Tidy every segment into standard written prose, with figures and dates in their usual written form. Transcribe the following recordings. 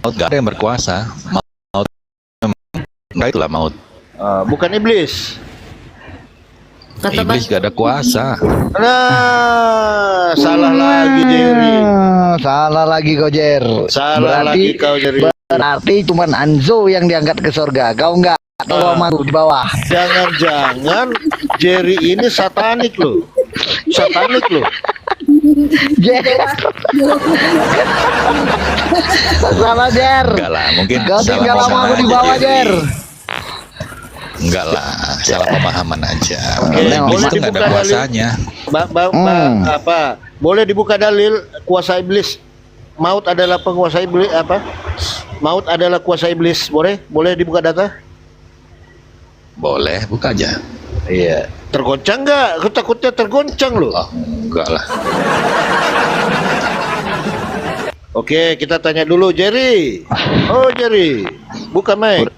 Maut gak ada yang berkuasa. Maut enggak, itulah maut. Bukan iblis. Iblis gak ada kuasa. Nah, salah lagi Jerry. Salah lagi kau Jer. Salah lagi kau Jerry. Berarti cuman Anzo yang diangkat ke surga. Kau enggak. Kalau aku di bawah. Jangan-jangan Jerry ini satanik loh. Satanik loh. Jer. Salah Jer. Enggak lah, mungkin Kau salah tinggal sama pemahaman aku di aja, bawah Jer. Enggak lah, salah pemahaman aja. Oke, Iblis boleh itu nggak ada dibuka kuasanya. Apa? Boleh dibuka dalil kuasa iblis. Maut adalah penguasa iblis apa? Maut adalah kuasa iblis. Boleh dibuka data? Boleh, buka aja. Iya. Tergoncang nggak? Aku takutnya tergoncang loh. Oh, enggak lah. Oke, kita tanya dulu Jerry. Oh Jerry, buka mic.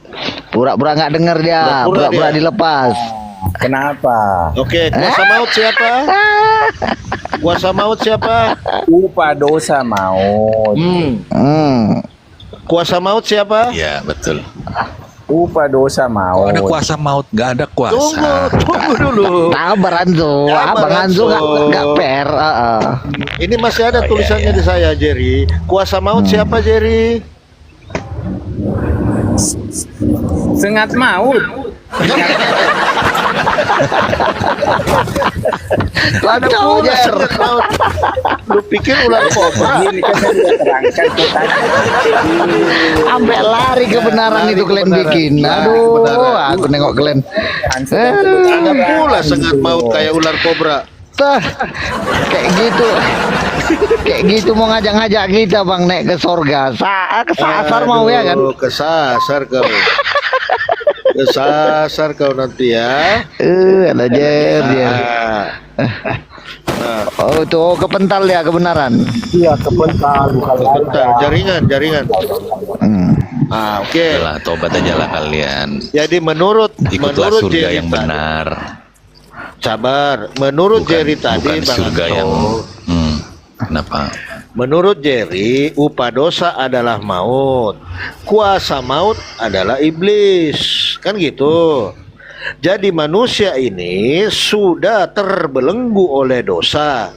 Pura-pura nggak dengar dia. Pura-pura dilepas. Kenapa? Oke, kuasa maut siapa? Kuasa maut siapa? Upah dosa maut. Kuasa maut siapa? Iya, betul. Upah dosa Kok maut. ada kuasa maut? Gak ada kuasa. Tunggu dulu. Sabar Anzo. Sabar, Abang Anzo Anzo. nggak fair. Ini masih ada tulisannya di saya Jerry. Kuasa maut siapa Jerry? Sengat maut. Kacau Udah Jer. sengat maut. Lu pikir ular kobra? Ini kan saya sudah terangkan ke tadi. Sampai lari kebenaran Lari itu kalian kebenaran. bikin. Lari Aduh, kebenaran. aku nengok kalian. Ada pula sengat maut kayak ular kobra. Tah, kayak gitu. Kayak gitu mau ngajak-ngajak kita Bang naik ke surga. Kesasar mau ya kan? Aduh, kesasar kau. Kesasar kau nanti ya. Ada Jer dia. Nah, Oh, tuh kepental ya kebenaran. Iya, kepental bukan bentar, jaringan. Oke. Udah lah, tobat aja lah kalian. Jadi menurut Ikutlah surga Jerry yang tadi- benar. Sabar. Menurut Jerry tadi bukan Bang surga Anto, yang kenapa? menurut Jerry upah dosa adalah maut. Kuasa maut adalah iblis. Kan gitu. Jadi manusia ini sudah terbelenggu oleh dosa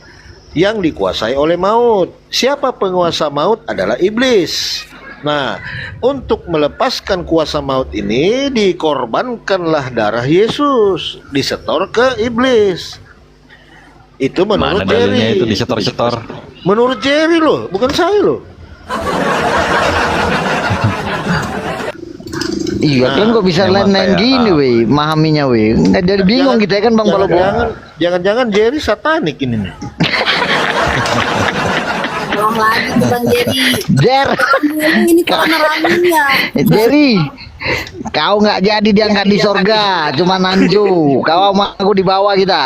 yang dikuasai oleh maut. Siapa penguasa maut adalah iblis. Nah, untuk melepaskan kuasa maut ini dikorbankanlah darah Yesus, disetor ke iblis. Itu menurut Mana dalilnya Jerry. itu disetor-setor? Menurut Jerry loh, bukan saya loh. Iya, kalian kok bisa memang lain-lain kayak, gini weh, memahaminya weh. Nggak jadi bingung kita kan Bang Balobo. Jangan-jangan Jerry satanik ini nih. Tolong lagi tuh Bang Jerry. Jer, Ini kok nerangnya. Jerry, kau nggak jadi diangkat di surga, cuma Nanju. Kau sama aku di bawah kita.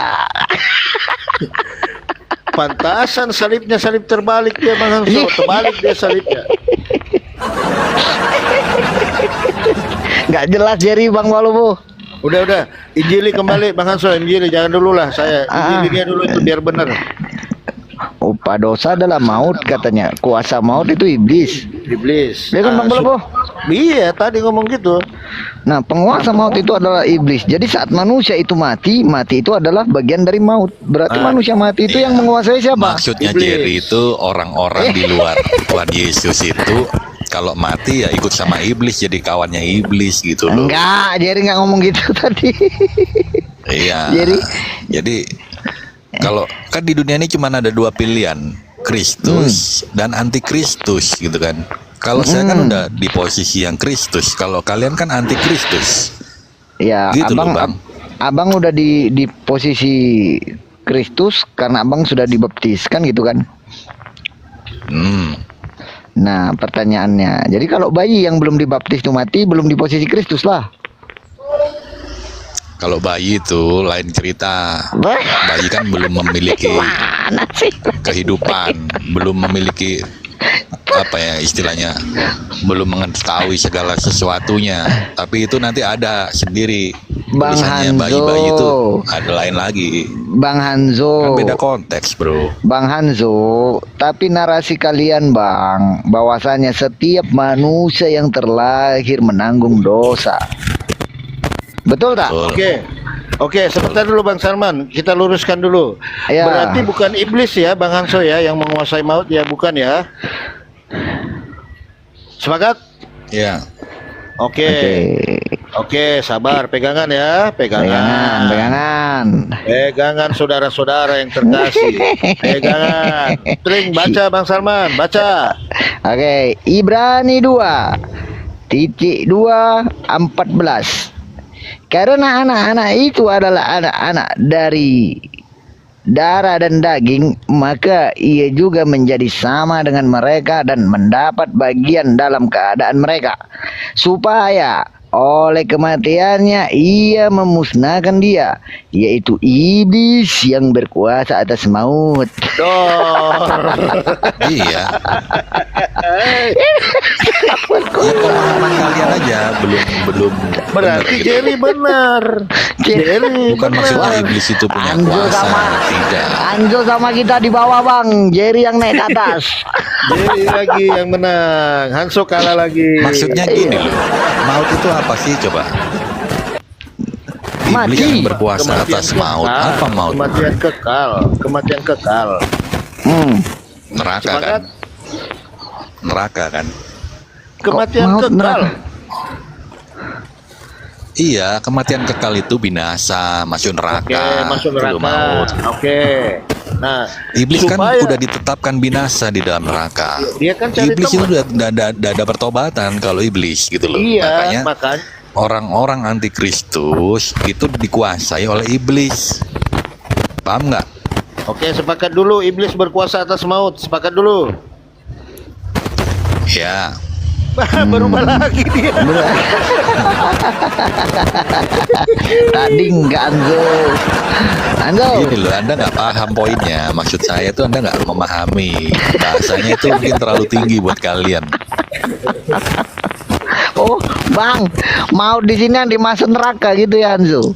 Pantasan salibnya salib terbalik dia Bang Hanso, terbalik dia salibnya. Nggak jelas Jerry Bang Balobo. Udah, Injili kembali Bang Hanso, Injili jangan dulu lah saya. Injilinya dulu itu biar benar. Upah dosa adalah maut katanya. Kuasa maut itu iblis. Iblis. Ya kan Bang Balobo? Iya, tadi ngomong gitu. Nah, penguasa maut itu adalah iblis. Jadi saat manusia itu mati itu adalah bagian dari maut. Berarti manusia mati itu yang menguasai siapa? Maksudnya Iblis. Jerry itu orang-orang di luar Tuhan Yesus itu kalau mati ya ikut sama iblis, jadi kawannya iblis gitu loh. Enggak, Jerry nggak ngomong gitu tadi. Iya. Jadi kalau kan di dunia ini cuma ada dua pilihan, Kristus dan antikristus gitu kan. Kalau saya kan udah di posisi yang Kristus, kalau kalian kan antikristus. Ya, Gitu loh, abang, Bang. abang udah di posisi Kristus karena abang sudah dibaptis kan gitu kan. Nah, pertanyaannya, jadi kalau bayi yang belum dibaptis itu mati, belum di posisi Kristus lah. Kalau bayi itu lain cerita. Bayi kan belum memiliki Mana sih? kehidupan, belum memiliki apa ya istilahnya, belum mengetahui segala sesuatunya. Tapi itu nanti ada sendiri Bang Tulisannya Hanzo. bayi-bayi itu ada lain lagi. Bang Hanzo. Kan beda konteks, bro. Bang Hanzo, tapi narasi kalian bang, bahwasanya setiap manusia yang terlahir menanggung dosa. Betul tak? Betul. Oke, sebentar dulu Bang Salman, kita luruskan dulu. Ya. Berarti bukan iblis ya Bang Hanso ya yang menguasai maut ya, bukan ya? Sepakat? Ya. Oke, sabar, pegangan ya, Pegangan. Pegangan saudara-saudara yang terkasih. Pegangan. Tring, baca Bang Salman, baca. Oke, Ibrani 2:2:14. Karena anak-anak itu adalah anak-anak dari darah dan daging, maka ia juga menjadi sama dengan mereka dan mendapat bagian dalam keadaan mereka, supaya oleh kematiannya ia memusnahkan dia, yaitu iblis yang berkuasa atas maut. Iya. Ya pemahaman kalian aja belum Berarti bener, Jerry benar. Jerry bukan maksudnya iblis itu punya Anjo kuasa, sama tidak. Anjo sama kita di bawah bang, Jerry yang naik ke atas. Jerry lagi yang menang. Hanso kalah lagi. Maksudnya gini loh, maut itu apa sih coba? Iblis Mati. yang berkuasa atas maut. Apa maut? Kematian kekal. Kematian kekal. Neraka kan? Sepakat? Neraka kan? Kematian maut kekal. neraka? Iya, kematian kekal itu binasa, masuk neraka. Oke, masuk itu neraka. maut. Oke. Nah, Iblis kan supaya udah ditetapkan binasa di dalam neraka. dia kan cari Iblis itu teman. udah ada pertobatan kalau iblis gitu loh. Iya, Makanya makanya orang-orang antikristus itu dikuasai oleh iblis. Paham nggak? oke, sepakat dulu iblis berkuasa atas maut. Sepakat dulu. Ya. Berubah lagi dia. Tadi enggak Anzo. Gini loh, Anda nggak paham poinnya. Maksud saya itu Anda nggak memahami. Bahasanya itu mungkin terlalu tinggi buat kalian. Oh, Bang, mau di sini yang dimasuk neraka gitu ya Anzo?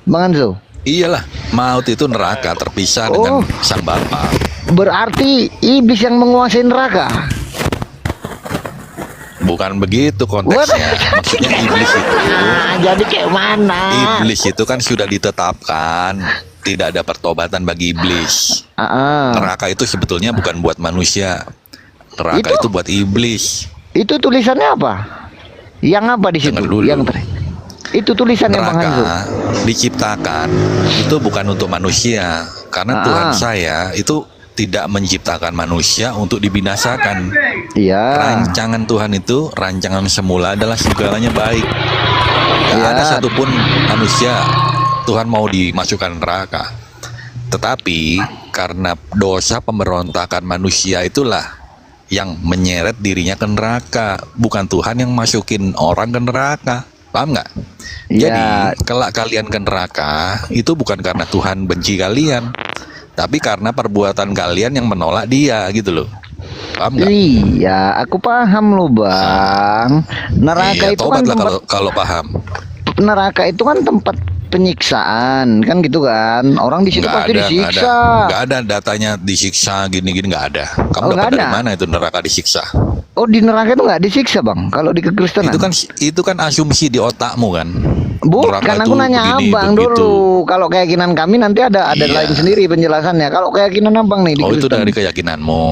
Bang Anzo. Iyalah, maut itu neraka terpisah Oh. dengan sang bapa. Berarti iblis yang menguasai neraka. Bukan begitu konteksnya. Maksudnya iblis itu, Jadi kayak mana? iblis itu kan sudah ditetapkan tidak ada pertobatan bagi iblis. Neraka itu sebetulnya bukan buat manusia. Neraka itu buat iblis. Itu tulisannya apa? Yang apa di situ? Dengar dulu. Yang itu tulisannya Bang Hanzo. Neraka diciptakan itu bukan untuk manusia, karena Tuhan saya itu tidak menciptakan manusia untuk dibinasakan. Iya. Rancangan Tuhan itu, rancangan semula adalah segalanya baik. Gak Iya. ada satupun manusia Tuhan mau dimasukkan neraka. Tetapi karena dosa pemberontakan manusia itulah yang menyeret dirinya ke neraka, bukan Tuhan yang masukin orang ke neraka. Paham nggak? Iya. Jadi kelak kalian ke neraka itu bukan karena Tuhan benci kalian, tapi karena perbuatan kalian yang menolak Dia gitu loh. Paham nggak? Iya, aku paham loh Bang. Neraka Iya, itu kan tobatlah tempat kalau paham. neraka itu kan tempat penyiksaan, kan gitu kan? Orang di situ pasti disiksa. Nggak ada datanya disiksa gini-gini, nggak ada. Oh, Kamu nggak dapat dari ada? mana itu neraka disiksa? Oh, di neraka itu nggak disiksa Bang? Kalau di kekristenan? Itu kan asumsi di otakmu kan. Bukan, Neraka aku itu nanya begini, Abang begitu. dulu. Kalau keyakinan kami nanti ada Iya. lain sendiri penjelasannya. Kalau keyakinan Abang nih di Oh, itu Kristen. dari keyakinanmu.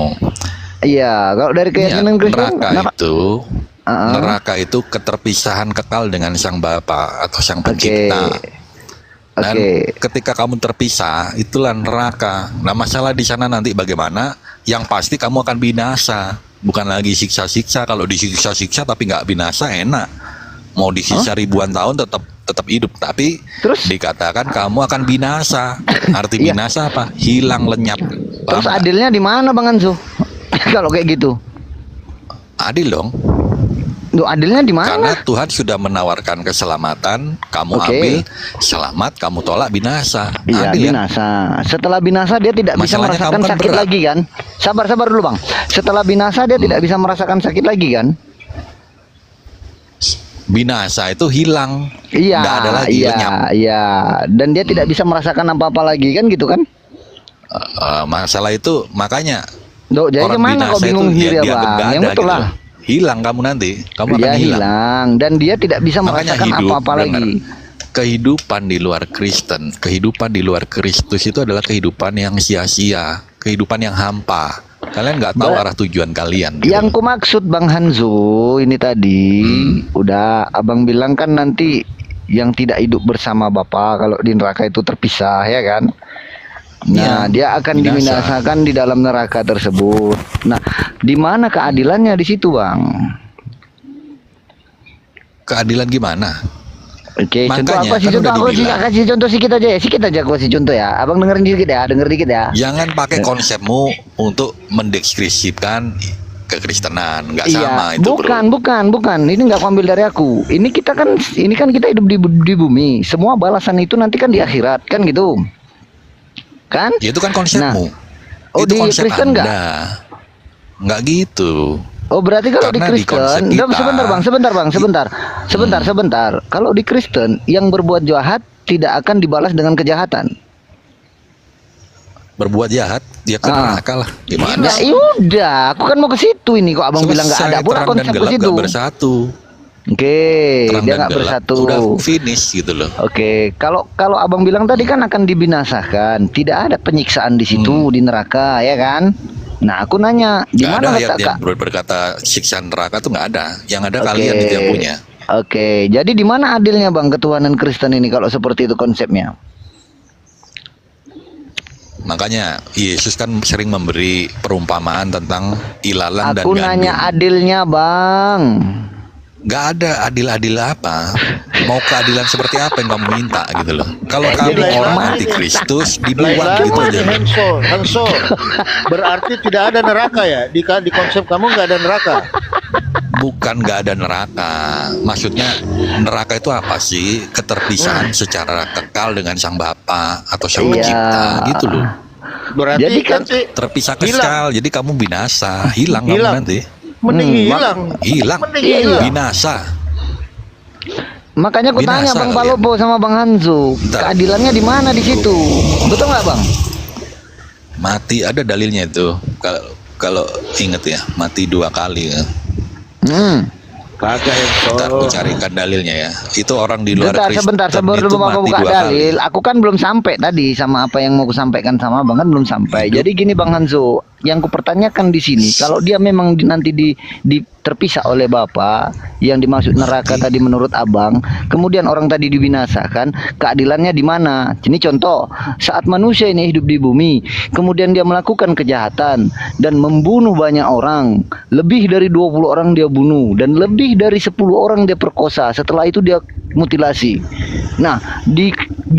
Iya, kalau dari Ya, keyakinan Kristen neraka itu keterpisahan kekal dengan sang Bapa atau sang pencipta. Dan Oke. ketika kamu terpisah, itulah neraka. Nah, masalah di sana nanti bagaimana? Yang pasti kamu akan binasa, bukan lagi siksa-siksa. Kalau disiksa-siksa tapi nggak binasa enak. Mau disiksa ribuan tahun tetap hidup, tapi Terus? dikatakan kamu akan binasa. Arti Iya. binasa apa? Hilang lenyap. Terus Paham nggak? adilnya di mana Bang Anzo? Kalau kayak gitu. Adil dong. Duh, adilnya di Karena mana? Tuhan sudah menawarkan keselamatan, kamu Oke. ambil, selamat, kamu tolak binasa. Iya, Adil, kan? binasa. Setelah binasa dia tidak bisa Masalahnya merasakan kamu kan sakit berat. lagi kan? Sabar dulu Bang. Setelah binasa dia tidak bisa merasakan sakit lagi kan? binasa itu hilang, Iya, nggak ada lagi, iya, lenyap. iya. Dan dia tidak bisa merasakan apa-apa lagi kan gitu kan? Masalah itu makanya Dok, jadi orang gimana kok binasa bingung itu sendiri ya dianggap bang? nggak Yang ada betul gitu lah. loh. Hilang kamu nanti, kamu Dia akan hilang. hilang dan dia tidak bisa Makanya merasakan hidup, apa-apa dengar, lagi. kehidupan di luar Kristen, kehidupan di luar Kristus itu adalah kehidupan yang sia-sia, kehidupan yang hampa. Kalian nggak tahu arah tujuan kalian. Gitu. Yang ku maksud Bang Hanzo ini tadi, udah abang bilang kan nanti yang tidak hidup bersama Bapa kalau di neraka itu terpisah ya kan. Nah, Ya, dia akan binasa. dibinasakan di dalam neraka tersebut. Nah, di mana keadilannya di situ, Bang? Keadilan gimana? Oke, contoh Makanya, apa sih? kan Contoh udah aku sih dibilang. kasih contoh sedikit aja ya. Sedikit aja aku kasih contoh ya. Abang dengerin dikit ya, denger dikit ya. Jangan pakai konsepmu untuk mendeskripsikan kekristenan, nggak sama itu, bukan, bukan. Ini nggak aku ambil dari aku. Ini kan kita hidup di bumi. Semua balasan itu nanti kan di akhirat, kan gitu. Kan? bro. Ya itu kan konsepmu. Oh, itu di konsep Kristen nggak? Anda. Nggak gitu. Oh, berarti kalau di Karena di konsep Kristen, kita- sebentar. Kalau di Kristen yang berbuat jahat tidak akan dibalas dengan kejahatan. Berbuat jahat, dia ke neraka lah. Gimana? Ya udah, aku kan mau ke situ ini kok abang bilang nggak ada pun terang dan konsep ke gelap situ. nggak bersatu. Oke, Terang dia dan nggak gelap bersatu. udah finish gitu loh. Oke, kalau abang bilang tadi kan akan dibinasakan, tidak ada penyiksaan di situ di neraka, ya kan? Nah, aku nanya, di Nggak ada mana ayat letak yang berkata siksa neraka tuh nggak ada. Yang ada Oke. kalian itu yang punya. Oke, jadi di mana adilnya bang ketuhanan Kristen ini kalau seperti itu konsepnya? Makanya Yesus kan sering memberi perumpamaan tentang ilalan dan Aku gandum. nanya adilnya bang. Nggak ada adil-adil apa. Mau keadilan seperti apa yang kamu minta gitu loh. Kalau kamu lain orang lagi. antikristus dibuang Lain gitu lagi, aja. Hanso. Berarti tidak ada neraka ya? Di konsep kamu nggak ada neraka. Bukan nggak ada neraka. Maksudnya neraka itu apa sih? Keterpisahan secara kekal dengan sang Bapa atau sang Iya. pencipta gitu loh. Berarti Jadi kan- nanti Terpisah Hilang. kekal. Jadi kamu binasa, hilang kamu Hilang. nanti. mending hilang. Hilang. Mending hilang. Binasa. Makanya aku tanya Binasa bang kalian. Palopo sama bang Hanzo, Bentar. keadilannya di mana di situ? Betul nggak bang? Mati ada dalilnya itu. Kalau inget ya, mati 2 kali ya. Kagak Ntar aku Hanso. carikan dalilnya ya. Itu orang di luar Kristen Sebentar, sebelum itu aku mati buka 2 kali. dalil, aku kan belum sampai tadi sama apa yang mau aku sampaikan sama bang kan belum sampai. Jadi gini bang Hanzo, yang kupertanyakan di sini, kalau dia memang nanti terpisah oleh Bapa, yang dimaksud neraka tadi menurut abang, kemudian orang tadi dibinasakan, keadilannya di mana? Ini contoh, saat manusia ini hidup di bumi, kemudian dia melakukan kejahatan dan membunuh banyak orang, lebih dari 20 orang dia bunuh dan lebih dari 10 orang dia perkosa. Setelah itu dia mutilasi. Nah, di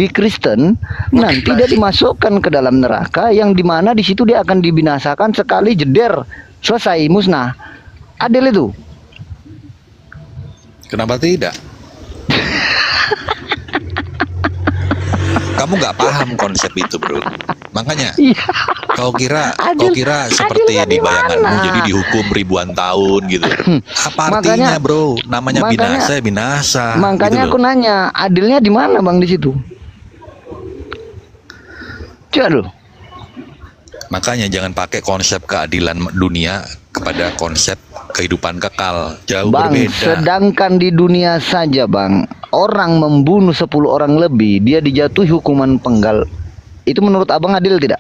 Kristen nanti dia dimasukkan ke dalam neraka yang dimana di situ dia akan dibinasakan sekali jeder, selesai musnah. Adil itu? Kenapa tidak? Kamu nggak paham konsep itu, bro. Makanya Iya. kau kira Adil- seperti adilnya di di bayanganmu mana? jadi dihukum ribuan tahun gitu. Apa artinya, Makanya- bro? Namanya makanya- binasa ya binasa. Makanya gitu aku loh. nanya, adilnya di mana bang di situ? Coba dulu. Makanya jangan pakai konsep keadilan dunia kepada konsep kehidupan kekal. Jauh Bang, berbeda. sedangkan di dunia saja bang, orang membunuh 10 orang lebih, dia dijatuhi hukuman penggal. Itu menurut abang adil tidak?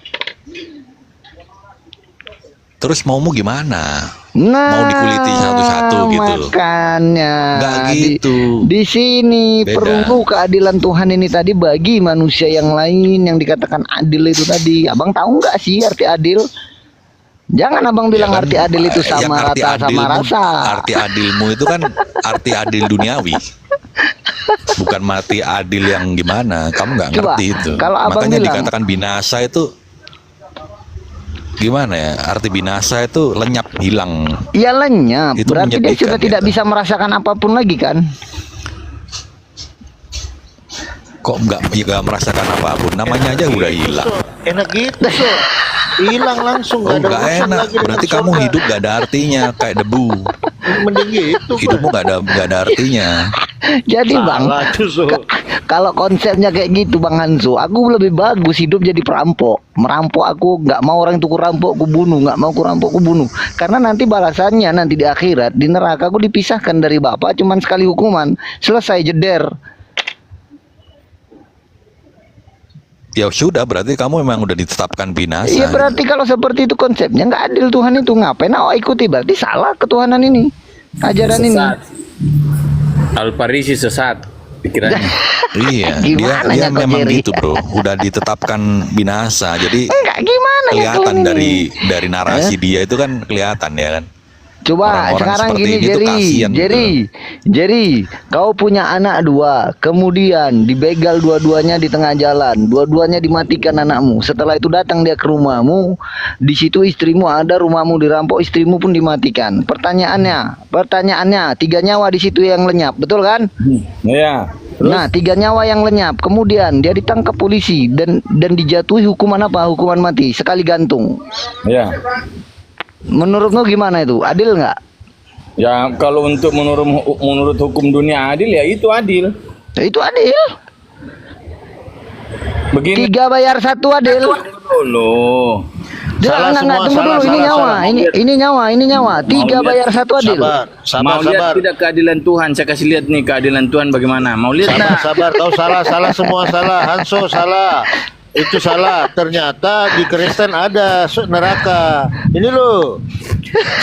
Terus maumu gimana? Nah, Mau dikuliti satu-satu gitu. Makanya Nggak gitu. Di sini Beda. perlu keadilan Tuhan ini tadi bagi manusia yang lain yang dikatakan adil itu tadi. Abang tahu nggak sih arti adil? Jangan abang bilang Ya kan, arti adil itu yang sama arti rata sama adilmu- rasa. Arti adilmu itu kan arti adil duniawi. Bukan mati adil yang gimana. Kamu nggak Coba, ngerti itu. kalau abang Makanya bilang- dikatakan binasa itu gimana ya? Arti binasa itu lenyap, hilang. Iya lenyap. Itu Berarti dia sudah menyedihkan, tidak gitu. bisa merasakan apapun lagi kan? Kok nggak merasakan apapun? Namanya aja udah hilang. Enak gitu, so. Hilang langsung Oh, nggak ada nggak urusan enak. lagi dengan Berarti kamu surga. hidup gak ada artinya, kayak debu. Mending gitu. Hidupmu nggak ada artinya. Jadi Bang, Salah tuh, So. kalau konsepnya kayak gitu Bang Hanso, aku lebih bagus hidup jadi perampok. Merampok, aku nggak mau orang itu ku rampok, ku bunuh. Nggak mau ku rampok, ku bunuh. Karena nanti balasannya nanti di akhirat, di neraka aku dipisahkan dari bapak cuman sekali hukuman. Selesai, jeder. Ya sudah, berarti kamu memang udah ditetapkan binasa. Iya, berarti kalau seperti itu konsepnya nggak adil Tuhan itu. Ngapain awak ikuti? Berarti salah ketuhanan ini. Ajaran ini. Sesat. Al-Farisi sesat pikirannya. Iya, Gimana dia ya, Kok memang Jerry? gitu bro, udah ditetapkan binasa. Jadi Enggak, gimana ya kelihatan Tuhan ini? dari narasi dia itu kan kelihatan ya kan. Coba Orang-orang sekarang seperti gini ini tuh kasihan gitu. Jerry, kau punya anak 2, kemudian dibegal dua-duanya di tengah jalan, dua-duanya dimatikan anakmu. Setelah itu datang dia ke rumahmu, di situ istrimu ada, rumahmu dirampok, istrimu pun dimatikan. Pertanyaannya, 3 nyawa di situ yang lenyap, betul kan? Iya. Nah, 3 nyawa yang lenyap, kemudian dia ditangkap polisi dan dijatuhi hukuman apa? Hukuman mati, sekali gantung. Iya. Menurutmu gimana itu? Adil nggak? Ya kalau untuk menurut hukum dunia adil ya itu adil. Ya, itu adil. Begini 3 bayar 1 adil. dulu. Salah Enggak, semua, tunggu salah, dulu, ini salah, nyawa, salah. ini nyawa. 3 lihat? bayar 1 adil. Sabar, Mau lihat sabar. tidak keadilan Tuhan? Saya kasih lihat nih keadilan Tuhan bagaimana. Mau lihat Sabar, tak? sabar. Kau salah semua salah. Hanso salah. Itu salah. Ternyata di Kristen ada neraka. Ini loh.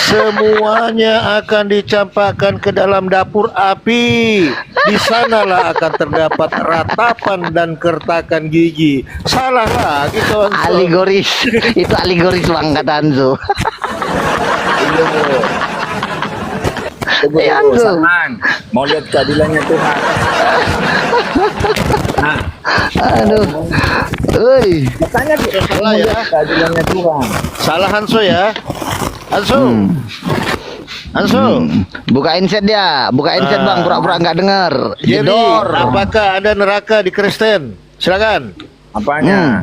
Semuanya akan dicampakkan ke dalam dapur api. Di sanalah akan terdapat ratapan dan kertakan gigi. Salah lagi kawan. Alegoris. Itu alegoris Bang kata Hanzo. Tunggu Ya, dulu, Anzo. Salman. Mau lihat keadilannya Tuhan. Nah, Aduh. Oi. makanya kita Salah ya. keadilannya Tuhan. Salah Hanso ya. Hanso. Hanso. Buka inset dia, buka inset Bang, pura-pura nggak dengar. Jadi, Jedor. apakah ada neraka di Kristen? Silakan. Apanya?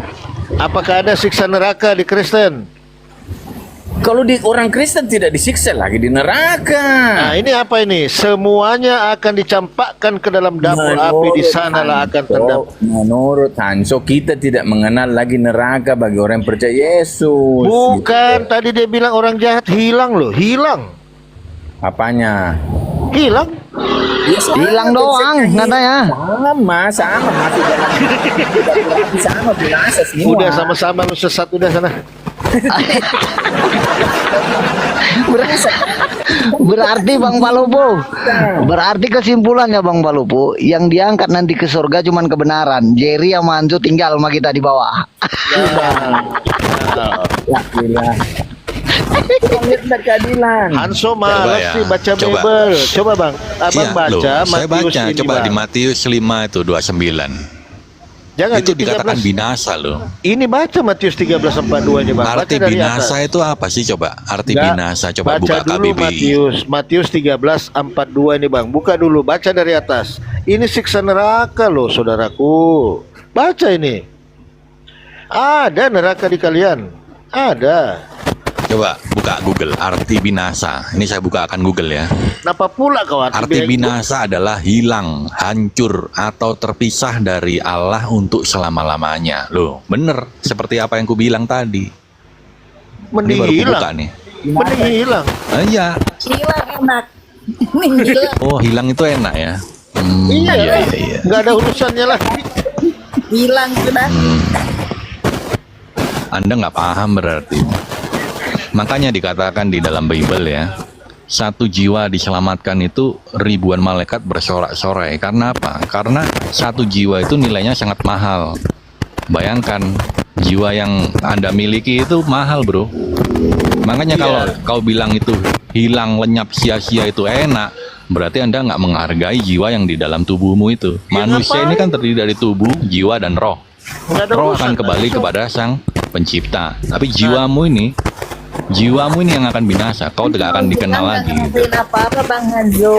Apakah ada siksa neraka di Kristen? Kalau di orang Kristen tidak disiksa lagi di neraka. Nah, ini apa ini? Semuanya akan dicampakkan ke dalam dapur api, di sanalah akan terdapat. Menurut Hanso, kita tidak mengenal lagi neraka bagi orang yang percaya Yesus. Bukan, tadi dia bilang orang jahat hilang loh, hilang. Apanya? Hilang. Ya, sama, Hilang doang konsepnya katanya. sama masih dalam sama binasa semua. Udah sama-sama lu sesat, udah sana. Berarti Bang Palopo, berarti kesimpulannya Bang Palopo, yang diangkat nanti ke surga cuman kebenaran. Jerry sama Hanzo tinggal sama kita di bawah. Ya, gila. Lihat keadilan. Hanso Coba malas ya, sih baca coba. Bible. Coba Bang, Abang Iya, baca loh, saya Matius baca, ini, coba Bang. di Matius 5 itu 29. Jangan Itu di 13. dikatakan binasa loh. Ini baca Matius 13:42 ini Bang. Baca Arti dari binasa atas. itu apa sih coba? Arti Nggak, binasa coba baca buka dulu KBBI. Matius 13:42 ini Bang. Buka dulu, baca dari atas. Ini siksa neraka loh saudaraku. Baca ini. Ada neraka di kalian. Ada. Coba buka Google arti binasa. Ini saya buka akan Google ya. Kenapa pula kau Arti binasa adalah hilang, hancur atau terpisah dari Allah untuk selama-lamanya. Loh, bener seperti apa yang ku bilang tadi. Ini Mending baru ku hilang. buka nih. Mending hilang. Iya. Hilang enak. Hilang. Oh, hilang itu enak ya. Iya. Nggak ada urusannya lagi. Hilang sudah. Anda nggak paham berarti. Makanya dikatakan di dalam Bible ya, satu jiwa diselamatkan itu ribuan malaikat bersorak-sorai. Karena apa? Karena satu jiwa itu nilainya sangat mahal. Bayangkan, jiwa yang Anda miliki itu mahal bro. Makanya kalau kau bilang itu hilang, lenyap, sia-sia itu enak, berarti Anda nggak menghargai jiwa yang di dalam tubuhmu itu. Manusia ini kan terdiri dari tubuh, jiwa, dan roh. Nggak ada Roh urusan. akan kembali kepada sang pencipta. Tapi jiwamu ini yang akan binasa. Kau tidak akan dikenal lagi. Ngelakuin apa-apa Bang Hanzo.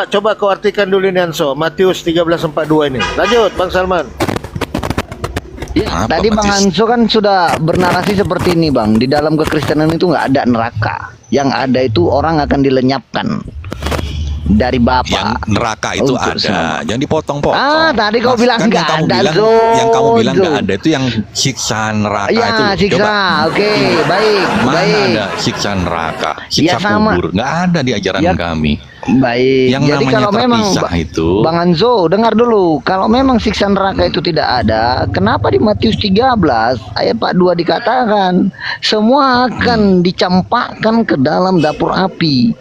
Coba kau artikan dulu ini Hanso. Matius 13:42 ini. Lanjut Bang Salman. Ya, Apa, tadi Bang Matis? Hanso kan sudah bernarasi seperti ini Bang. Di dalam kekristenan itu nggak ada neraka. Yang ada itu orang akan dilenyapkan dari Bapa. Yang neraka itu Untuk ada, selama- jangan dipotong-potong. Ah, tadi kau bilang Kan nggak yang kamu ada, bilang, Zul. yang kamu bilang nggak ada itu yang siksa neraka Ya, itu. Loh. siksa. Coba, Oke, baik, mana baik. ada siksa neraka, siksa Ya, sama. kubur? Nggak ada di ajaran Ya. kami. Baik. Yang Jadi namanya kalau memang terpisah itu, Bang Anzo, dengar dulu. Kalau memang siksa neraka itu tidak ada, kenapa di Matius 13 ayat 42 dikatakan semua akan dicampakkan ke dalam dapur api.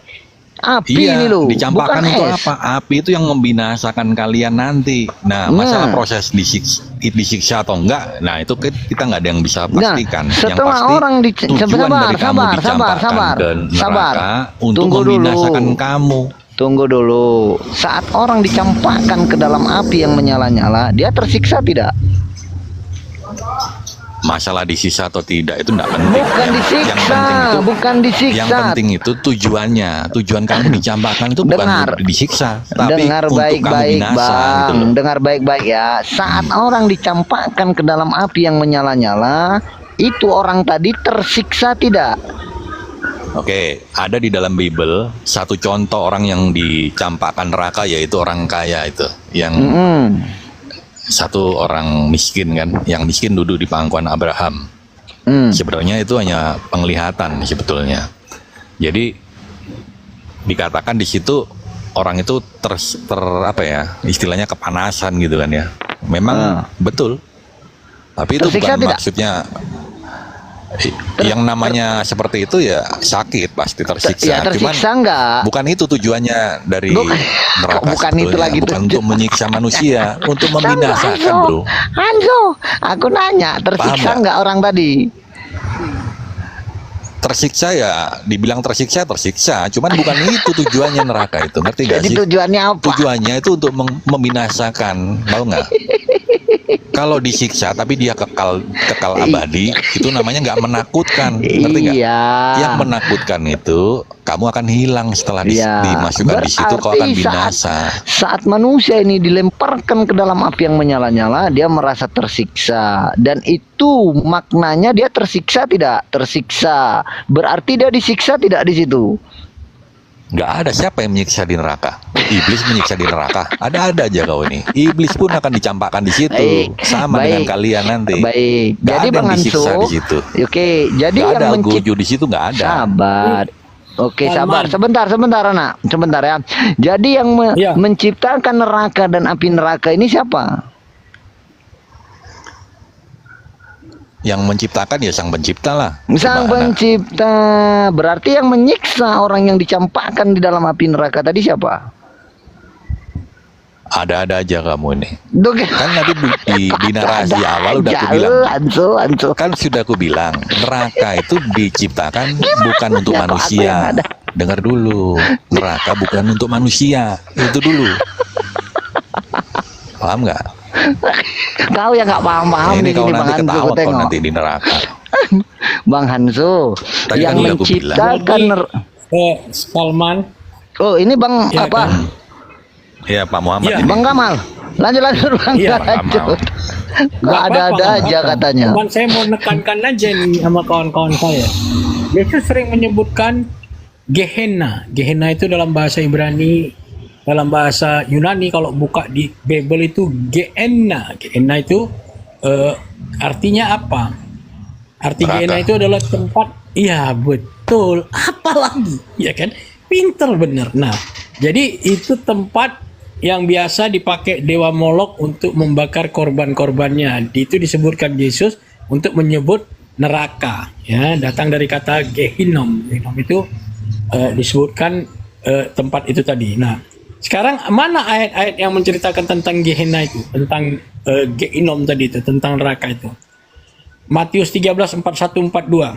Api iya, ini loh, dicampakkan bukan itu es. apa? Api itu yang membinasakan kalian nanti. Nah, masalah proses disiksa atau enggak, nah itu kita nggak ada yang bisa Nah, pastikan. Yang setelah pasti orang tujuan dari kamu dicampakkan ke neraka untuk Tunggu membinasakan dulu. kamu. Tunggu dulu. Saat orang dicampakkan ke dalam api yang menyala-nyala, dia tersiksa tidak? Masalah disiksa atau tidak itu enggak penting. Bukan disiksa, bukan disiksa. Yang penting itu tujuannya. Tujuan kamu dicampakkan itu bukan Dengar. untuk disiksa, tapi Dengar untuk kamu baik-baik binasa gitu Bang, loh. dengar baik-baik ya. Saat orang dicampakkan ke dalam api yang menyala-nyala, itu orang tadi tersiksa tidak? Oke, ada di dalam Bible satu contoh orang yang dicampakkan neraka yaitu orang kaya itu, yang satu orang miskin kan, yang miskin duduk di pangkuan Abraham. Sebenarnya itu hanya penglihatan sebetulnya. Jadi dikatakan di situ orang itu apa ya, istilahnya kepanasan gitu kan ya. Memang betul. Tapi itu Tersiksa bukan tidak? maksudnya yang namanya seperti itu ya sakit pasti tersiksa. Ya tersiksa Cuman enggak? bukan itu tujuannya dari Bukan. neraka. Kok bukan itu sebetulnya. lagi Bukan tujuan? untuk menyiksa manusia, untuk membinasakan, bro. Hanzo, aku nanya, tersiksa Paham nggak? enggak orang tadi? Tersiksa ya, dibilang tersiksa, cuman bukan itu tujuannya neraka itu, ngerti gak Jadi sih? tujuannya apa? Tujuannya itu untuk membinasakan, tahu nggak? Kalau disiksa tapi dia kekal abadi, itu namanya nggak menakutkan, ngerti nggak? Iya. Yang menakutkan itu kamu akan hilang setelah Iya. dimasukkan di situ, kau akan Berarti binasa. Saat manusia ini dilemparkan ke dalam api yang menyala-nyala, dia merasa tersiksa. Dan itu maknanya dia tersiksa tidak? Tersiksa. Berarti dia disiksa tidak di situ? Nggak ada siapa yang menyiksa di neraka. Iblis menyiksa di neraka. Ada aja kau ini. Iblis pun akan dicampakkan di situ, Baik, sama baik. dengan kalian nanti. Baik. Nggak Jadi ada Bang yang disiksa Anso, di situ. oke. Jadi Nggak ada yang gojo di situ, nggak ada. Sabar. Oke, sabar. Salman. Sebentar, anak. Sebentar ya. Jadi yang Iya. menciptakan neraka dan api neraka ini siapa? Yang menciptakan ya sang pencipta lah. Sang Coba, anak. pencipta. Berarti yang menyiksa orang yang dicampakkan di dalam api neraka tadi siapa? Ada-ada aja kamu ini. Dok. Kan tadi di narasi Ada awal udah aku aja, bilang. Anso. Kan sudah aku bilang, neraka itu diciptakan bukan untuk Ya, kok aku yang manusia. ada? Dengar dulu, neraka bukan untuk manusia. Itu dulu. Paham nggak? Kau yang nggak paham-paham Ini di kau sini Bang nanti Hanso, ketawa kau kau tengok. nanti di neraka. Bang Hanso, Tadi yang kan udah aku menciptakan Salman. Oh, ini Bang Ya, apa? kan. Ya Pak Muhammad Iya. ini. Bang Kamal. Lanjut Bang. Iya, Lanjut. Kok Nggak apa-apa, ada-ada nggak aja apa-apa. katanya. Cuman saya mau nekankan aja nih sama kawan-kawan saya. Yesus sering menyebutkan Gehenna. Gehenna itu dalam bahasa Ibrani, dalam bahasa Yunani kalau buka di Bible itu Gehenna. Gehenna itu artinya apa? Arti Neraka. Gehenna itu adalah tempat. Iya betul. Apalagi, ya kan? Pinter bener. Nah, jadi itu tempat yang biasa dipakai Dewa Molok untuk membakar korban-korbannya. Itu disebutkan Yesus untuk menyebut neraka. Ya, datang dari kata Gehinom. Gehinom itu disebutkan tempat itu tadi. Nah, sekarang mana ayat-ayat yang menceritakan tentang Gehenna itu, tentang Gehinom tadi itu, tentang neraka itu? Matius 13:41-42.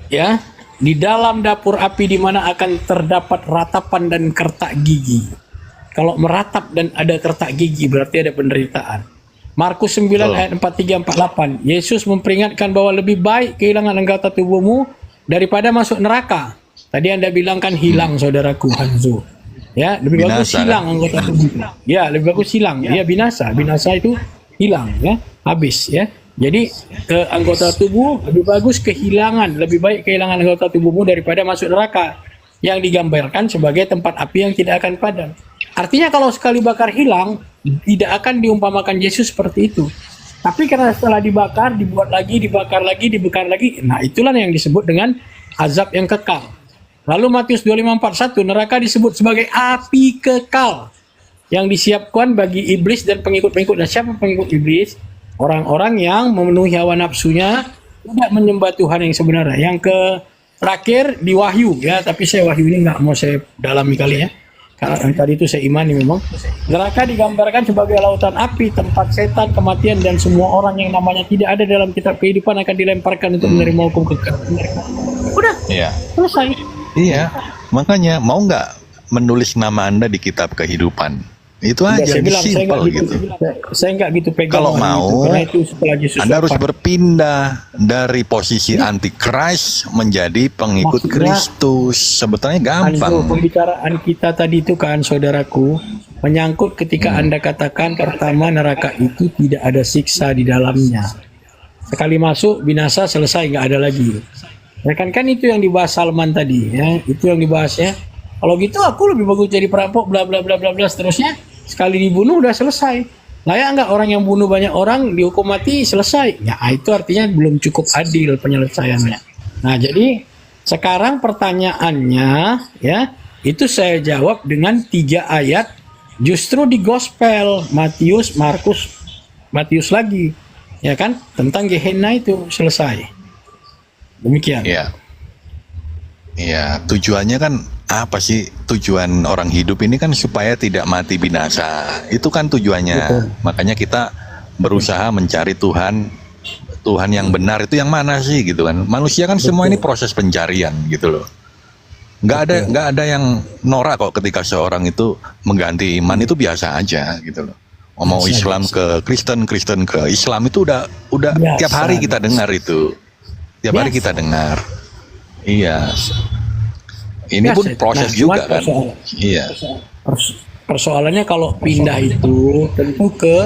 Ya, di dalam dapur api di mana akan terdapat ratapan dan kertak gigi. Kalau meratap dan ada kertak gigi berarti ada penderitaan. Markus 9 ayat 43-48. Yesus memperingatkan bahwa lebih baik kehilangan anggota tubuhmu daripada masuk neraka. Tadi Anda bilang kan hilang saudaraku Hanzo. Ya, lebih bagus Binasa, hilang anggota tubuh. Ya, lebih bagus hilang. Ya, binasa. Binasa itu hilang ya, habis ya. Jadi anggota tubuh lebih bagus kehilangan, lebih baik kehilangan anggota tubuhmu daripada masuk neraka yang digambarkan sebagai tempat api yang tidak akan padam. Artinya kalau sekali bakar hilang, tidak akan diumpamakan Yesus seperti itu. Tapi karena setelah dibakar, dibuat lagi, dibakar lagi, dibakar lagi, nah itulah yang disebut dengan azab yang kekal. Lalu Matius 25:41, neraka disebut sebagai api kekal yang disiapkan bagi iblis dan pengikut-pengikut. Dan siapa pengikut iblis? Orang-orang yang memenuhi hawa nafsunya, tidak menyembah Tuhan yang sebenarnya. Yang terakhir di Wahyu ya, tapi saya Wahyu ini nggak mau saya dalami kali ya, karena yang tadi itu saya imani memang. Neraka digambarkan sebagai lautan api, tempat setan, kematian, dan semua orang yang namanya tidak ada dalam kitab kehidupan akan dilemparkan untuk menerima hukum kekal. Udah, Iya. selesai. Iya. Makanya mau nggak menulis nama Anda di kitab kehidupan? Itu Udah, aja, saya bilang saya nggak simpel gitu. gitu. Saya nggak gitu pegang. Kalau orang mau, itu, karena itu setelah Yesus Anda harus wafat. berpindah dari posisi antikris menjadi pengikut Maksudnya, Kristus. Sebetulnya Anjo, gampang. pembicaraan kita tadi itu kan saudaraku menyangkut ketika Anda katakan pertama neraka itu tidak ada siksa di dalamnya. Sekali masuk binasa selesai, nggak ada lagi. Ya kan itu yang dibahas Salman tadi ya, itu yang dibahas ya. Kalau gitu aku lebih bagus jadi perampok bla bla bla bla bla seterusnya. Sekali dibunuh udah selesai. Layak nggak orang yang bunuh banyak orang dihukum mati selesai? Ya itu artinya belum cukup adil penyelesaiannya. Nah jadi sekarang pertanyaannya ya, itu saya jawab dengan 3 ayat justru di Gospel Matius, Markus, Matius lagi ya kan, tentang Gehenna itu selesai. Demikian. Iya. Iya, tujuannya kan apa sih? Tujuan orang hidup ini kan supaya tidak mati binasa. Itu kan tujuannya. Betul. Makanya kita berusaha mencari Tuhan yang benar itu yang mana sih gitu kan. Manusia kan semua ini proses pencarian gitu loh. Nggak ada yang norak kok ketika seorang itu mengganti iman, itu biasa aja gitu loh. Mau Biasa, Islam biasa. ke Kristen, Kristen ke Islam itu udah Biasa, tiap hari kita biasa. dengar itu. Tiap hari Biasa. kita dengar. Iya. Ini Biasa pun itu. proses Nah, juga cuma kan. Iya. Persoalannya kalau pindah itu tentu ke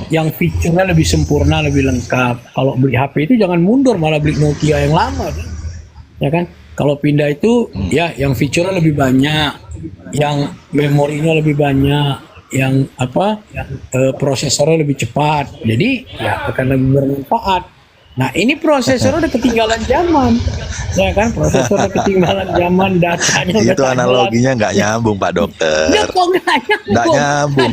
yang fiturnya lebih sempurna, lebih lengkap. Kalau beli HP itu jangan mundur, malah beli Nokia yang lama kan? Ya kan? Kalau pindah itu ya yang fiturnya lebih banyak, yang memorinya lebih banyak, yang prosesornya lebih cepat. Jadi ya akan lebih bermanfaat. Nah ini prosesor udah ketinggalan zaman, ya kan? Prosesor udah ketinggalan zaman, datanya udah Itu tak analoginya nggak nyambung Pak jelas. Dokter. Ya kok nggak Nggak nyambung.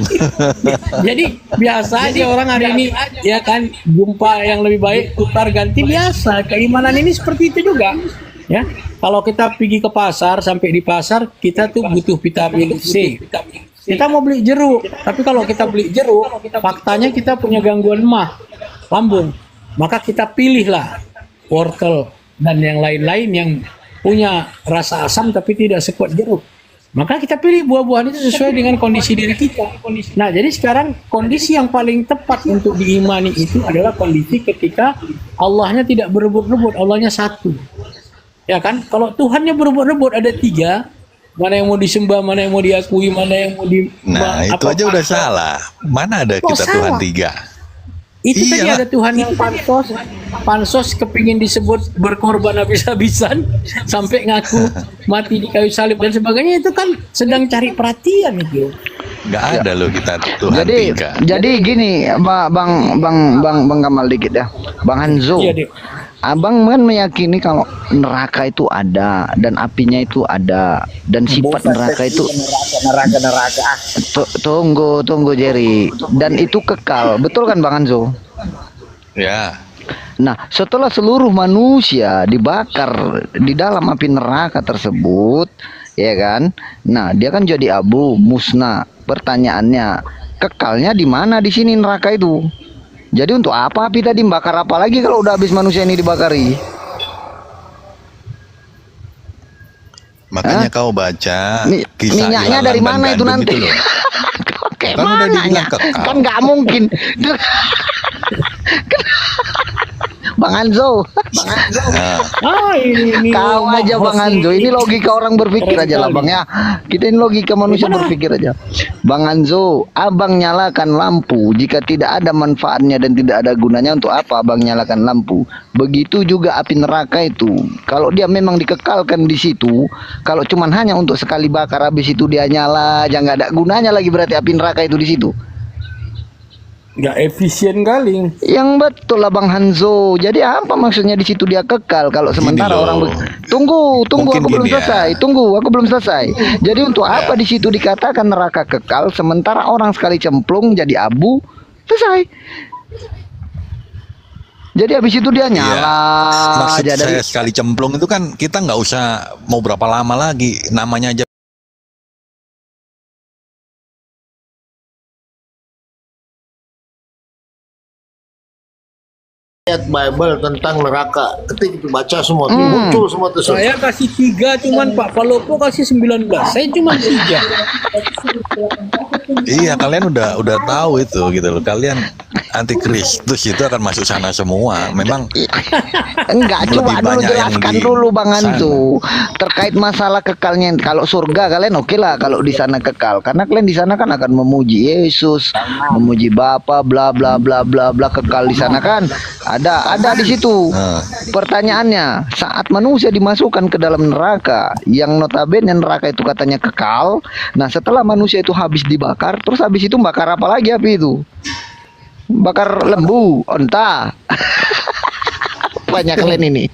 Jadi biasa aja orang hari ini ya kan, jumpa yang lebih baik tukar ganti, biasa. Keimanan ini seperti itu juga. Ya, kalau kita pergi ke pasar, sampai di pasar kita tuh butuh vitamin C. Kita mau beli jeruk, tapi kalau kita beli jeruk, faktanya kita punya gangguan emah, lambung. Maka kita pilihlah wortel dan yang lain-lain yang punya rasa asam tapi tidak sekuat jeruk. Maka kita pilih buah-buahan itu sesuai dengan kondisi diri kita. Nah, jadi sekarang kondisi yang paling tepat untuk diimani itu adalah kondisi ketika Allahnya tidak berebut-rebut, Allahnya satu. Ya kan? Kalau Tuhannya berebut-rebut ada 3, mana yang mau disembah, mana yang mau diakui, mana yang mau di... Nah, itu aja udah salah. Mana ada Kok kita Tuhan salah? 3? Itu tadi Iyalah. ada Tuhan yang pansos kepingin disebut berkorban habis-habisan sampai ngaku mati di kayu salib dan sebagainya, itu kan sedang cari perhatian itu. Nggak ada loh kita Tuhan Jadi 3. jadi gini, Bang Kamal dikit ya. Bang Hanzo. Iya, Dik. Abang kan meyakini kalau neraka itu ada dan apinya itu ada dan sifat neraka itu neraka. tunggu Jerry, dan itu kekal, betul kan Bang Hanzo? Ya. Nah, setelah seluruh manusia dibakar di dalam api neraka tersebut, ya kan? Nah, dia kan jadi abu, musnah. Pertanyaannya, kekalnya di mana di sini neraka itu? Jadi untuk apa api tadi membakar apa lagi kalau udah habis manusia ini dibakari? Makanya kau baca kisah Minyaknya ilalang dari dan mana itu gandum nanti? loh. Kayak Kan udah mananya? dibilang kekal. Kan nggak mungkin. Bang Hanzo. Nah, ini Kau aja Bang Hanzo, ini logika orang berpikir aja lah Bang ya. Kita ini logika manusia berpikir aja. Bang Hanzo, abang nyalakan lampu jika tidak ada manfaatnya dan tidak ada gunanya, untuk apa abang nyalakan lampu? Begitu juga api neraka itu. Kalau dia memang dikekalkan di situ, kalau cuman hanya untuk sekali bakar habis itu dia nyala, jangan ada gunanya lagi berarti api neraka itu di situ. nggak efisien kali. Yang betul lah Bang Hanzo. Jadi apa maksudnya di situ dia kekal kalau sementara loh. orang tunggu Mungkin aku belum gini ya. selesai. Tunggu, aku belum selesai. Jadi untuk apa di situ dikatakan neraka kekal sementara orang sekali cemplung jadi abu? Selesai. Jadi habis itu dia nyala maksud aja dari saya sekali cemplung itu kan kita nggak usah mau berapa lama lagi, namanya aja Ayat Bible tentang neraka, ketika itu baca semua muncul semua tuh. Saya kasih 3 cuman Pak Palopo kasih 19. Saya cuma 3. iya kalian udah tahu itu gitu loh. Kalian antikristus itu akan masuk sana semua. Memang enggak, lebih coba dulu banyak yang jelaskan di dulu Bang sana. Hanzo terkait masalah kekalnya. Kalau surga kalian oke lah kalau di sana kekal, karena kalian di sana kan akan memuji Yesus, memuji Bapa, bla bla bla bla bla, kekal di sana kan. Ada di situ. Pertanyaannya, saat manusia dimasukkan ke dalam neraka, yang notabene neraka itu katanya kekal. Nah, setelah manusia itu habis dibakar, terus habis itu bakar apa lagi api itu? Bakar lembu, onta. Banyak kalian ini.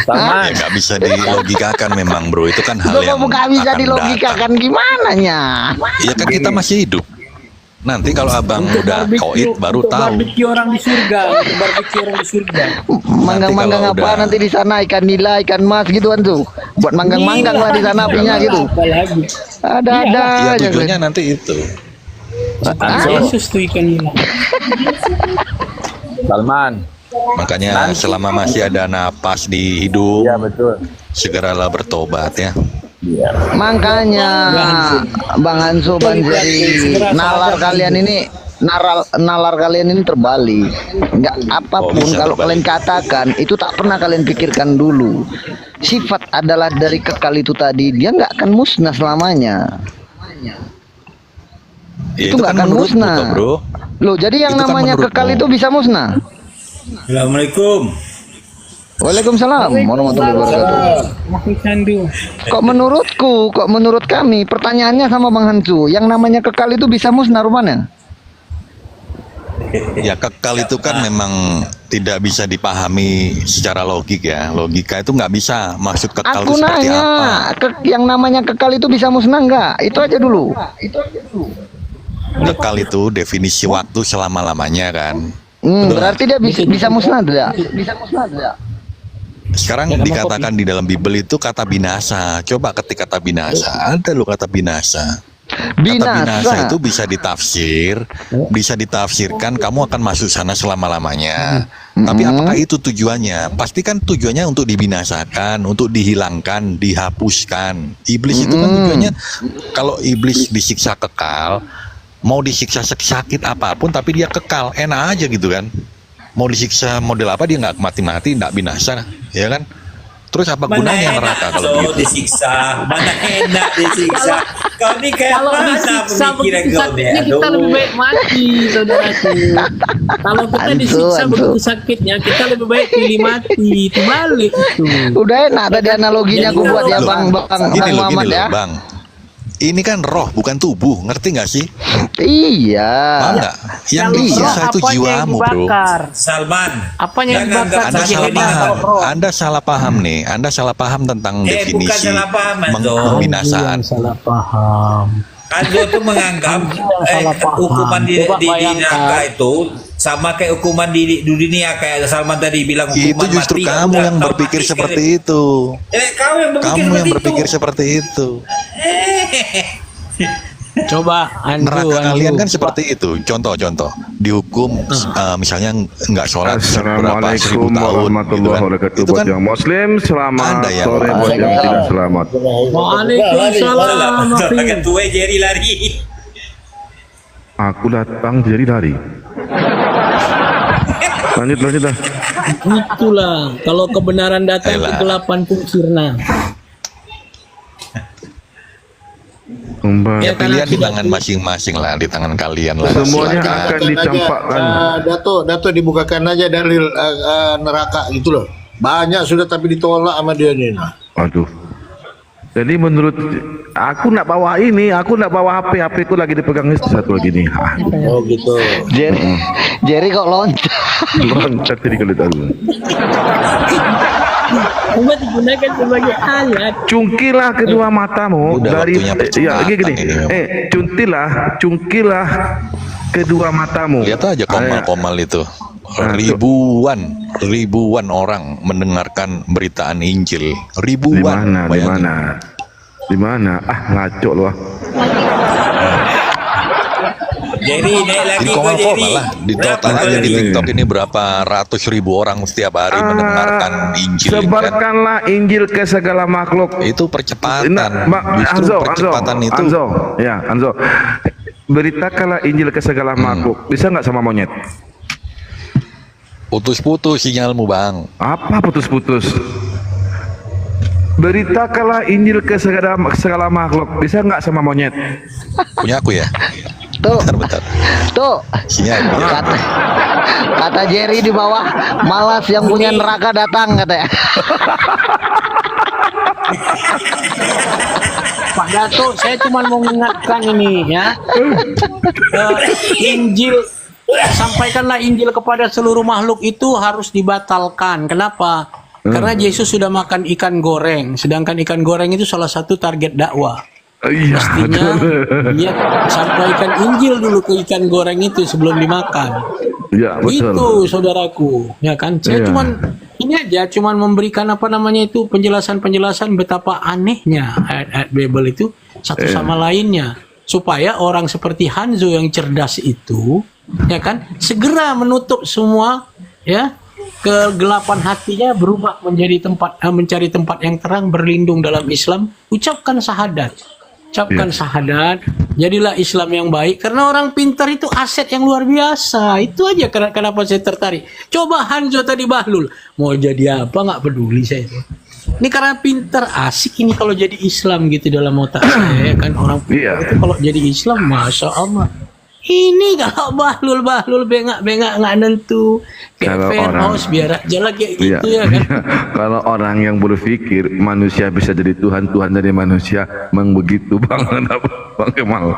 Ya nggak bisa dilogikakan memang bro, itu kan hal Loh, yang kok nggak bisa akan dilogikakan gimana nya? datang. Ya kan kita masih hidup. Nanti kalau abang udah koit baru untuk tahu. barbecue orang di surga, untuk barbecue orang di surga. Manggang-manggang kalau apa udah- nanti di sana, ikan nila, ikan mas gitu kan tuh. Buat manggang-manggang lah di sana apinya gitu. Apalagi Ada Ya aja. tujuannya nanti itu. Yesus tuh ikan nila. Salman. Makanya selama masih ada napas di hidup, Ya betul. segeralah bertobat ya. Iya. Makanya Bang Hanso Banjeri, nalar kalian ini nalar kalian ini terbalik. Nggak apapun bisa kalau terbalik? kalian katakan itu tak pernah kalian pikirkan dulu. Sifat adalah dari kekal itu tadi, dia nggak akan musnah selamanya. Ya, Itu nggak kan akan menurutmu musnah. toh, bro. Loh, jadi yang Itu kan namanya menurutmu. kekal itu bisa musnah? Assalamualaikum. Waalaikumsalam warahmatullahi wabarakatuh. Aku candu. Kok menurut kami, pertanyaannya sama Bang Hansu, yang namanya kekal itu bisa musnah rupanya? Ya kekal itu kan memang tidak bisa dipahami secara logik ya. Logika itu nggak bisa maksud kekal Aku itu seperti nanya, apa. yang namanya kekal itu bisa musnah nggak? Itu aja dulu. Kekal itu definisi waktu selama-lamanya kan. Betul. Berarti dia bisa musnah tidak? Bisa musnah tidak? Sekarang dikatakan di dalam Bible itu kata binasa. Coba ketik kata binasa, ada loh kata binasa. Kata binasa itu bisa ditafsirkan kamu akan masuk sana selama-lamanya. Tapi apakah itu tujuannya? Pasti kan tujuannya untuk dibinasakan, untuk dihilangkan, dihapuskan. Iblis itu kan tujuannya, kalau iblis disiksa kekal, mau disiksa sakit apapun tapi dia kekal, enak aja gitu kan. Mau disiksa model apa dia nggak mati-mati, nggak binasa, ya kan? Terus apa gunanya neraka kalau begitu? Disiksa, mana enak disiksa. Kau ni kayak Kalau mana disiksa pemikiran begitu kau ni? sakitnya kita lebih baik mati, saudaraku. Kalau kita disiksa begitu sakitnya, kita lebih baik pilih mati. Itu balik itu. Udah enak tadi analoginya aku buat ya Bang Gini loh, Muhammad gini ya. loh, Bang. Ini kan roh bukan tubuh, ngerti nggak sih? Iya. Paham nggak? Yang Kalau disiksa roh, itu apanya yang jiwamu, bro. dibakar? Salman. Apanya yang Jangan dibakar? anggap Anda saja salah ini paham. roh. Anda salah paham nih. Anda salah paham tentang bukan definisi salah paham, Anzo. pembinasaan. Salah paham. Anda tuh menganggap salah paham. hukuman di Coba bayangkan. neraka itu sama kayak hukuman di dunia, kayak Salman tadi bilang Itu hukuman justru mati. kamu Udah, yang kau berpikir mati seperti sekali. itu. Kau yang berpikir Kamu yang seperti berpikir itu. seperti itu. Coba Neraka kalian kan seperti itu. Contoh-contoh, dihukum misalnya nggak sholat berapa 1000 Assalamualaikum tahun, gitu warahmatullahi kan. wabarakatuh. Itu Buat kan yang muslim selamat ada yang sore, buat yang tidak selamat. Waalaikumsalam. Agak tua Jerry lari. Aku datang jadi lari. Lanjut dah. Itulah, kalau kebenaran datang, Ayolah. kegelapan pun sirna. Kembali. Ya, Pilihan di akibat- tangan masing-masing lah, di tangan kalian lah. Semuanya Silakan. akan dicampakkan. Dato dibukakan aja dalil neraka gitu loh. Banyak sudah tapi ditolak sama dia nih. Nah. Aduh. Jadi menurut aku nak bawa ini, aku nak bawa HP ku lagi dipegang satu lagi nih. Oh gitu. Jerry kok loncat. Loncat jadi kalau tahu. Cuma digunakan sebagai alat. Cungkilah kedua matamu Udah dari waktunya percepatan gini. ini memang. Cungkilah kedua matamu. Lihat aja komal-komal itu. Ribuan orang mendengarkan beritaan Injil. Di Ribuan. mana? Di bayangin. mana? Di mana? Ah, ngaco loh. Jadi naik lagi Di ke komal-komal Jerry. lah. Di Berapa total aja kali? di TikTok ini berapa ratus ribu orang setiap hari mendengarkan Injil. Kan? Sebarkanlah Injil ke segala makhluk. Itu percepatan. Anzo, Justru percepatan itu. Anzo. Beritakanlah Injil ke segala makhluk. Bisa nggak sama monyet? Putus-putus sinyalmu, Bang. Apa putus-putus? Beritakanlah Injil ke segala makhluk. Bisa nggak sama monyet? Punya aku ya? Tuh, Bentar. tuh. Sinyal. Kata Jerry di bawah, malas yang punya neraka datang katanya. Pak Dato, saya cuma mau mengingatkan ini ya. Injil, sampaikanlah Injil kepada seluruh makhluk itu harus dibatalkan. Kenapa? Karena Yesus sudah makan ikan goreng, sedangkan ikan goreng itu salah satu target dakwah. Iya. Mestinya dia sampaikan Injil dulu ke ikan goreng itu sebelum dimakan. Iya, betul. Itu saudaraku, ya kan? Saya Iya. cuman memberikan apa namanya itu penjelasan-penjelasan betapa anehnya ayat-ayat Bible itu satu sama lainnya, supaya orang seperti Hanzo yang cerdas itu, ya kan, segera menutup semua ya kegelapan hatinya, berubah menjadi mencari tempat yang terang, berlindung dalam Islam. Ucapkan syahadat. Syahadat, jadilah Islam yang baik, karena orang pintar itu aset yang luar biasa. Itu aja kenapa saya tertarik. Coba Hanzo tadi Bahlul mau jadi apa, nggak peduli saya itu. Ini karena pintar, asik ini kalau jadi Islam gitu dalam otak saya kan. Orang pintar itu kalau jadi Islam, masya Allah. Ini kalau Bahlul bengak nggak nentu, kayak Kalau Firdaus biar aja lah kayak gitu ya kan. Kalau orang yang berpikir manusia bisa jadi Tuhan, Tuhan jadi manusia, memang begitu Bang Kemal.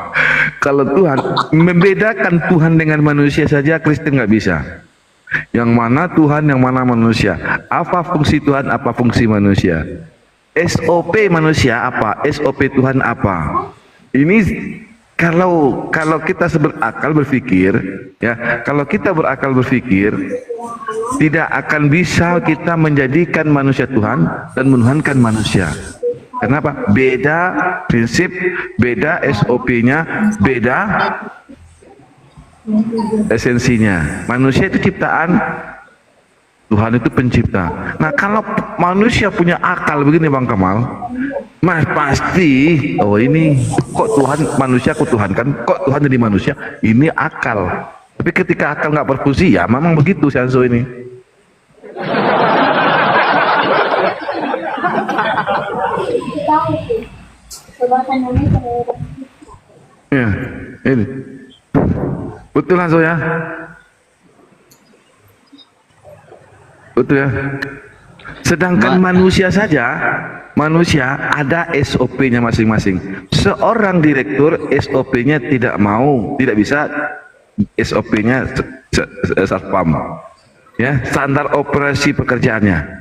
Kalau Tuhan membedakan Tuhan dengan manusia saja, Kristen nggak bisa. Yang mana Tuhan, yang mana manusia. Apa fungsi Tuhan, apa fungsi manusia? SOP manusia apa? SOP Tuhan apa? Ini kalau kita berakal berpikir, ya, kalau kita berakal berpikir, tidak akan bisa kita menjadikan manusia Tuhan dan menuhankan manusia. Kenapa? Beda prinsip, beda SOP-nya, beda esensinya. Manusia itu ciptaan, Tuhan itu pencipta. Nah, kalau manusia punya akal begini Bang Kemal, mas pasti, oh ini kok Tuhan manusia, kok Tuhan kan, kok Tuhan jadi manusia, ini akal. Tapi ketika akal nggak berfungsi, ya memang begitu si Hanzo ini. Ya, ini betul Hanzo ya. Betul ya. Sedangkan manusia saja, manusia ada SOP-nya masing-masing. Seorang direktur SOP-nya tidak bisa SOP-nya satpam. Ya, standar operasi pekerjaannya.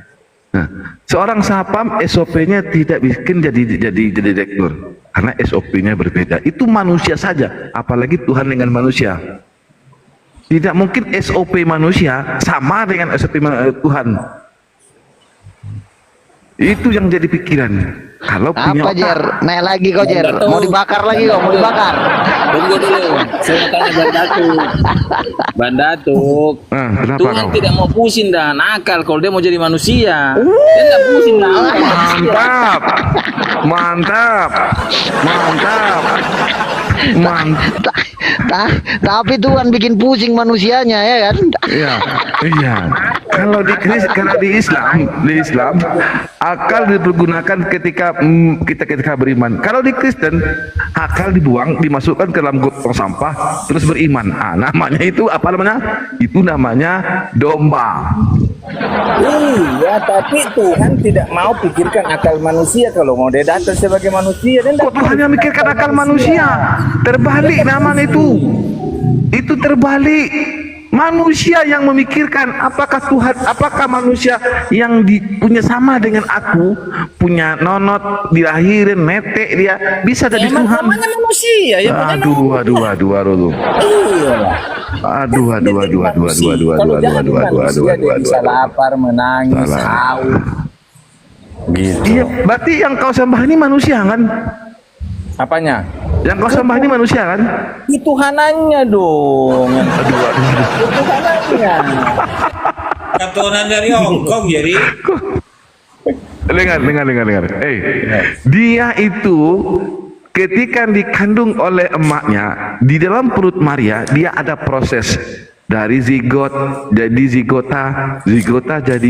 Nah, seorang satpam SOP-nya tidak bikin jadi direktur karena SOP-nya berbeda. Itu manusia saja, apalagi Tuhan dengan manusia. Tidak mungkin SOP manusia sama dengan SOP Tuhan. Itu yang jadi pikiran. Kalau punya Apa Jer? Naik lagi kok Jer? Mau dibakar lagi kok? Mau dibakar? Tunggu dulu, saya tanya Bang Datuk. kenapa Tuhan kau? tidak mau pusing dan akal kalau dia mau jadi manusia. Dia tidak pusing dan Mantap, mantap, mantap, mantap. Tapi Tuhan bikin pusing manusianya ya kan? Iya, iya. kalau di Islam akal dipergunakan ketika kita beriman. Kalau di Kristen akal dibuang, dimasukkan ke dalam tong sampah terus beriman. Namanya itu apa namanya? Itu namanya domba. Iya, tapi Tuhan tidak mau pikirkan akal manusia. Kalau mau dia datang sebagai manusia, dia Kok Tuhan yang mikirkan akal manusia? Terbalik namanya itu. Itu terbalik. Manusia yang memikirkan apakah manusia yang punya sama dengan aku, punya nonot, dilahirin, netek dia bisa jadi Tuhan. Namanya manusia ya. Aduh. Dia bisa lapar, menangis, haus. Gitu. Iya, berarti yang kau sembah ini manusia kan? Apanya? Yang kau sembah ini manusia kan? Tuhanannya dong. Tuhanannya. Keturunan dari Hongkong jadi. Dengar. Dia itu ketika dikandung oleh emaknya di dalam perut Maria, dia ada proses dari zigot jadi zigota jadi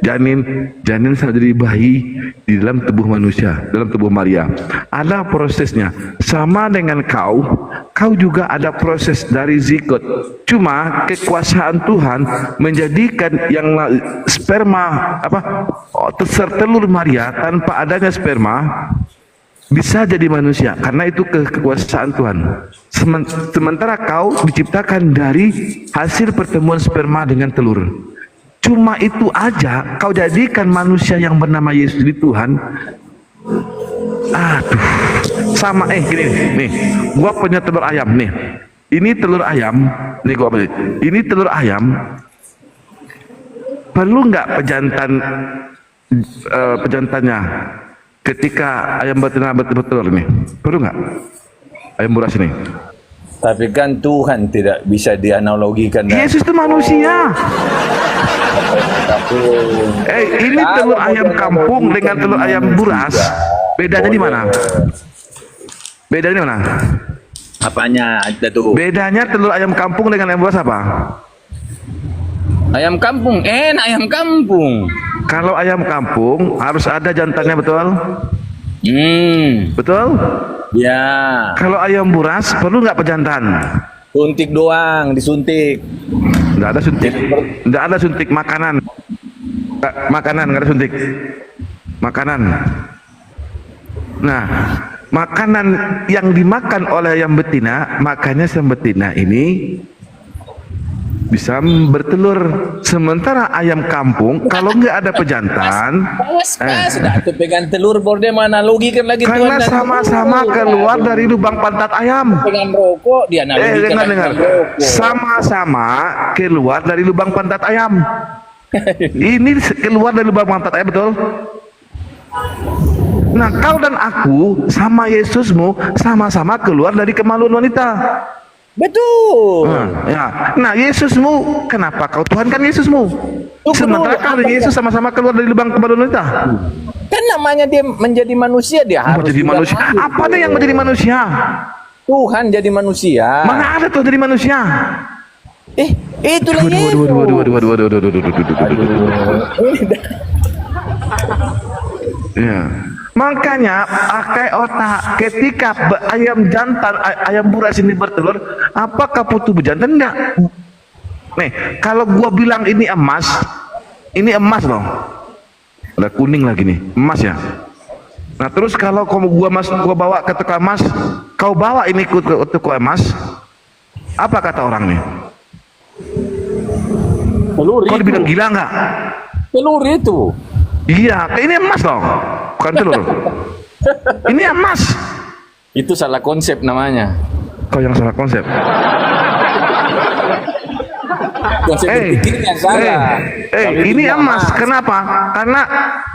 janin sampai jadi bayi di dalam tubuh manusia, dalam tubuh Maria. Ada prosesnya. Sama dengan kau juga ada proses dari zigot. Cuma kekuasaan Tuhan menjadikan yang sperma telur Maria tanpa adanya sperma bisa jadi manusia karena itu kekuasaan Tuhan. Sementara kau diciptakan dari hasil pertemuan sperma dengan telur. Cuma itu aja kau jadikan manusia yang bernama Yesus di Tuhan. Aduh, sama gini nih, gua punya telur ayam nih. Ini telur ayam, nih gua beli. Ini telur ayam. Perlu nggak pejantannya? Ketika ayam betina bertelur ini, perlu nggak? Ayam buras ini. Tapi kan Tuhan tidak bisa dianalogikan. Yesus itu manusia. Ini telur ayam kampung dengan telur ayam buras. Bedanya di mana? Bedanya di mana? Apanya ada tuh? Bedanya telur ayam kampung dengan ayam buras apa? Ayam kampung, ayam kampung. Kalau ayam kampung harus ada jantannya, betul? Betul? Ya. Kalau ayam buras perlu nggak pejantan? Suntik doang, disuntik. Nggak ada suntik. Nggak ada suntik makanan. Nggak ada suntik. Makanan. Nah, makanan yang dimakan oleh ayam betina, makanya ayam betina ini bisa bertelur. Sementara ayam kampung kalau nggak ada pejantan, sudah tuh pegang telur borde mana logikan lagi karena sama-sama keluar dari lubang pantat ayam. Dengan rokok dia dengar. Sama-sama keluar dari lubang pantat ayam. Ini keluar dari lubang pantat ayam, betul? Nah, kau dan aku sama Yesusmu sama-sama keluar dari kemaluan wanita. Betul. Nah, Yesusmu, kenapa kau Tuhan kan Yesusmu? Sementara kau dan Yesus sama-sama keluar dari lubang kemaluan wanita. Kan namanya dia menjadi manusia, dia harus menjadi manusia. Apa ada yang menjadi manusia? Tuhan jadi manusia. Mana ada tuh jadi manusia? Itulah Yesus. Ya. Makanya pakai otak. Ketika ayam jantan, ayam buras ini bertelur, apakah putu bejantan? Enggak. Nih, kalau gua bilang ini emas loh. Ada kuning lagi nih, emas ya. Nah, terus kalau gua bawa ke toko emas, kau bawa ini ke toko emas, apa kata orang nih? Telur kau dibilang gila nggak? Telur itu. Iya, ini emas loh, bukan telur. Ini emas. Itu salah konsep namanya. Kau yang salah konsep. Konsep berpikirnya salah. Ini emas. Kenapa? Karena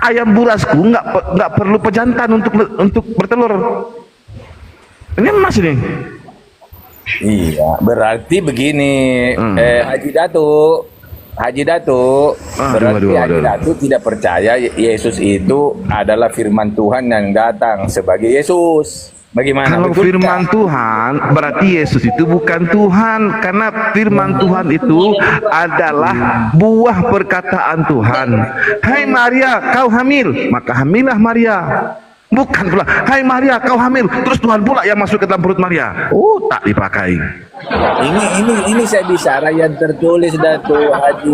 ayam burasku nggak perlu pejantan untuk bertelur. Ini emas ini. Iya, berarti begini, Haji Datu, berarti Haji Datu tidak percaya Yesus itu adalah firman Tuhan yang datang sebagai Yesus. Bagaimana? Kalau Betul firman Tuhan berarti Yesus itu bukan Tuhan, karena firman Tuhan itu adalah buah perkataan Tuhan. Hai Maria, kau hamil, maka hamillah Maria. Bukan pula, hai Maria, kau hamil, terus Tuhan pula yang masuk ke dalam perut Maria. Oh, tak dipakai. Ini saya bicara yang tertulis Datuk Haji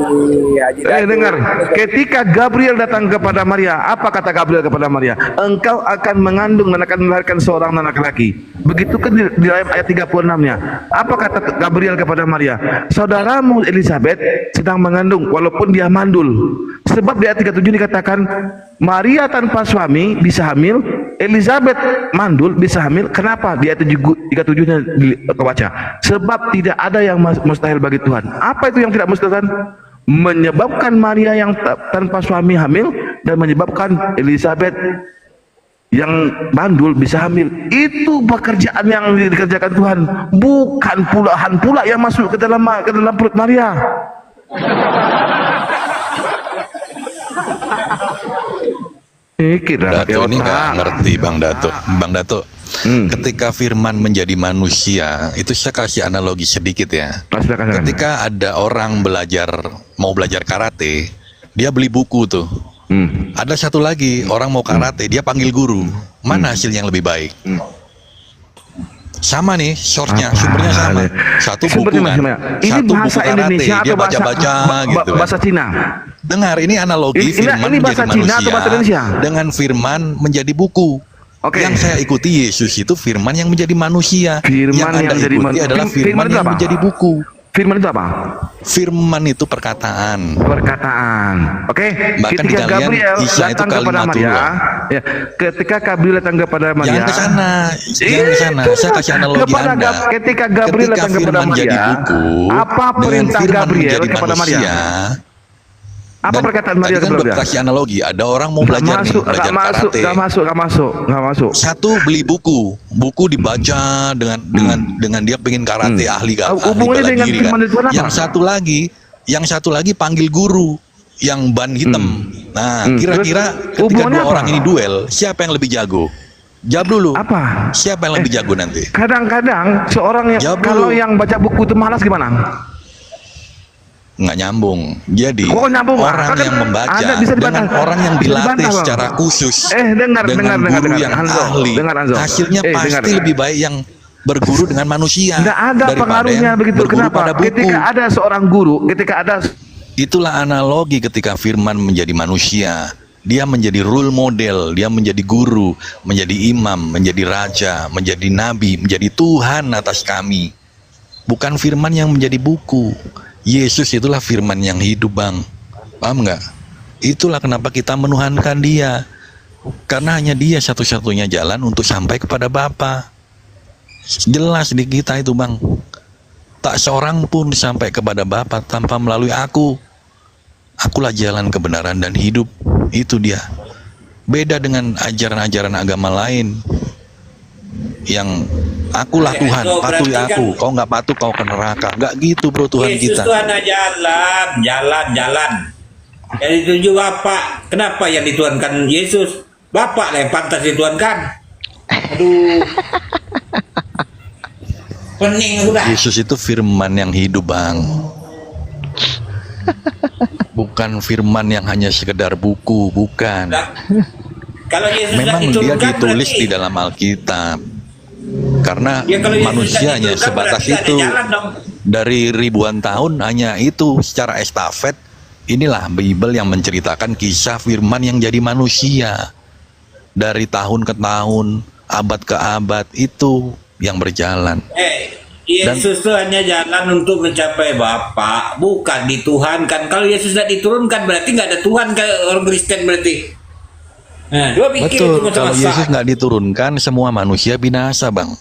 Datuk. Dengar, ketika Gabriel datang kepada Maria, apa kata Gabriel kepada Maria? Engkau akan mengandung dan akan melahirkan seorang anak laki. Begitu kan di ayat 36-nya. Apa kata Gabriel kepada Maria? Saudaramu Elizabeth sedang mengandung walaupun dia mandul. Sebab di ayat 37 dikatakan Maria tanpa suami bisa hamil, Elizabeth mandul bisa hamil. Kenapa? Di ayat 37-nya kebaca. Sebab tidak ada yang mustahil bagi Tuhan. Apa itu yang tidak mustahil? Menyebabkan Maria yang tanpa suami hamil dan menyebabkan Elizabeth yang mandul bisa hamil. Itu pekerjaan yang dikerjakan Tuhan, bukan puluhan pula yang masuk ke dalam perut Maria. Dato ini nggak ngerti Bang Dato. Ketika firman menjadi manusia, itu saya kasih analogi sedikit ya. Ketika ada orang mau belajar karate, dia beli buku tuh. Ada satu lagi orang mau karate, dia panggil guru. Mana hasil yang lebih baik? Sama nih, source-nya, sumbernya sama. Satu buku kan, satu buku karate, dia baca-baca gitu. Bahasa Cina. Dengar, ini analogi firman ini menjadi bahasa Cina atau bahasa manusia Indonesia? dengan firman menjadi buku. Yang saya ikuti Yesus itu firman yang menjadi manusia. Yang Anda ikuti adalah firman yang menjadi buku. Firman itu apa? Firman itu perkataan. Oke. Bahkan ketika di kalian Gabriel Isa itu datang kepada Maria, ya, ketika Gabriel datang kepada Maria, jangan ke sana. Saya kasih analogi Anda. Ketika Gabriel datang kepada Maria, apa perintah Gabriel kepada Maria? Apa perkataan Maria kan kepada Maria? kasih analogi, ada orang mau belajar karate. Gak masuk. Satu beli buku dibaca dengan dia pengen karate ahli hubungannya dengan diri firman itu kan. apa? Yang satu lagi panggil guru yang ban hitam. Nah, kira-kira ketika dua orang ini duel, siapa yang lebih jago? Jawab dulu. Apa? Siapa yang lebih jago nanti? Kadang-kadang seorang kalau yang baca buku itu malas gimana? Nggak nyambung. Jadi orang yang membaca dengan orang yang dilatih secara khusus dengan guru yang ahli, hasilnya pasti lebih baik yang berguru dengan manusia. Nggak ada pengaruhnya begitu. Kenapa? Ketika ada seorang guru, itulah analogi ketika firman menjadi manusia. Dia menjadi role model, dia menjadi guru, menjadi imam, menjadi raja, menjadi nabi, menjadi Tuhan atas kami. Bukan firman yang menjadi buku. Yesus itulah firman yang hidup, Bang. Paham nggak? Itulah kenapa kita menuhankan dia. Karena hanya dia satu-satunya jalan untuk sampai kepada Bapa. Jelas di kita itu, Bang. Tak seorang pun sampai kepada Bapa tanpa melalui aku. Akulah jalan kebenaran dan hidup. Itu dia. Beda dengan ajaran-ajaran agama lain yang akulah Tuhan, patuhi aku. Kau nggak patuh, kau ke neraka. Nggak gitu, bro, Tuhan Yesus kita. Yesus itu hanya jalan. Yang ditunjuk Bapak. Kenapa yang dituhankan Yesus? Bapak lah yang pantas dituhankan. Aduh. Pening udah. Yesus itu firman yang hidup, Bang. Bukan firman yang hanya sekedar buku, bukan. Nah, kalau Yesus memang dia diturunkan ditulis berarti di dalam Alkitab. Karena kalau Yesus manusianya diturunkan sebatas berarti ada itu. jalan dong. Dari ribuan tahun hanya itu secara estafet. Inilah Bible yang menceritakan kisah firman yang jadi manusia. Dari tahun ke tahun, abad ke abad, itu yang berjalan. Yesus itu hanya jalan untuk mencapai Bapa, bukan dituhankan. Kalau Yesus tidak diturunkan berarti nggak ada Tuhan ke orang Kristen berarti. Nah, betul, kalau Yesus nggak diturunkan semua manusia binasa, Bang.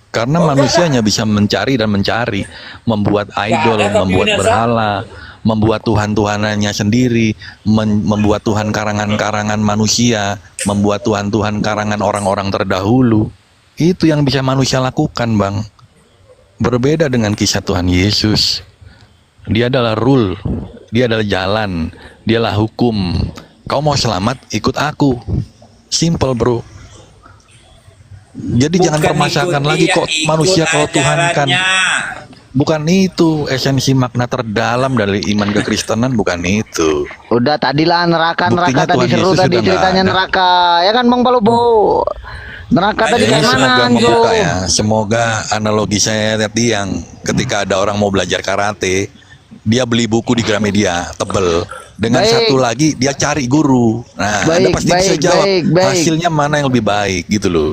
Karena manusianya bisa mencari dan mencari, membuat idol, membuat berhala, membuat Tuhan-Tuhanannya sendiri, membuat Tuhan karangan-karangan manusia, membuat Tuhan-Tuhan karangan orang-orang terdahulu. Itu yang bisa manusia lakukan, Bang. Berbeda dengan kisah Tuhan Yesus. Dia adalah rule, dia adalah jalan, dialah hukum. Kau mau selamat, ikut aku. Simple, bro. Jadi jangan permasalahkan lagi kok manusia kau Tuhan kan. Bukan itu esensi makna terdalam dari iman kekristenan, bukan itu. Udah tadilah neraka Buktinya tadi Tuhan seru Yesus tadi sudah nggak ceritanya ada. neraka ya kan Bang Palubo. Neraka tadi Ini kayak mana semoga Anjo? membuka ya. Semoga analogi saya tadi yang ketika ada orang mau belajar karate, dia beli buku di Gramedia tebel. Dengan Baik. satu lagi dia cari guru. Nah, Anda Baik, pasti bisa baik, jawab baik. hasilnya mana yang lebih baik gitu loh.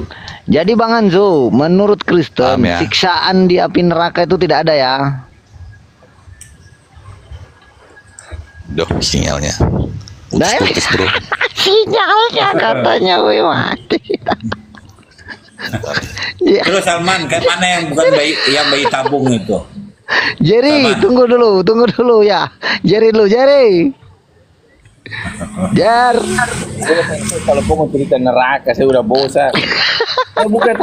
Jadi Bang Anzo, menurut Kristen Paham ya? siksaan di api neraka itu tidak ada ya? Duh, sinyalnya. Nah, Putus bro. sinyalnya katanya weh mati. Ya. Terus Salman, kayak mana yang bukan bayi tabung itu? Jerry, Sama. tunggu dulu ya. Jerry dulu, Jerry. Jer. Kalau kau mau cerita neraka, saya udah bosan. Bukan.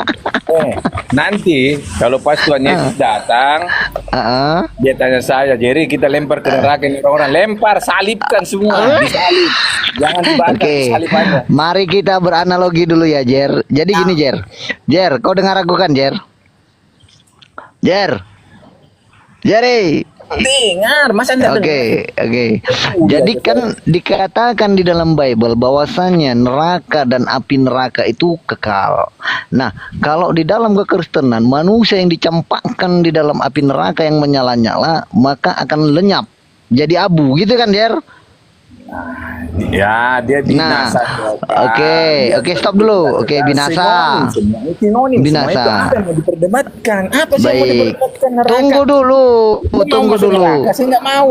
Nanti kalau pas Tuhan Yesus datang, Heeh. dia tanya saya, Jerry, kita lempar ke neraka ini orang-orang, lempar, salibkan semua, disalib. Jangan dibakar, Oke. salib aja. Mari kita beranalogi dulu ya, Jer. Jadi gini, Jer. Jer, kau dengar aku kan, Jer? Jer. Jerry. Dengar, masa anda Oke. Jadi kan dikatakan di dalam Bible bahwasannya neraka dan api neraka itu kekal. Nah, kalau di dalam kekristenan manusia yang dicampakkan di dalam api neraka yang menyala-nyala, maka akan lenyap jadi abu, gitu kan, Jer? Ya, dia binasa. Oke, stop dulu. Oke, binasa. Sinonim. Binasa. Semua itu apa yang mau diperdebatkan? Apa sih yang mau Baik. diperdebatkan neraka? Tunggu dulu. Saya nggak mau.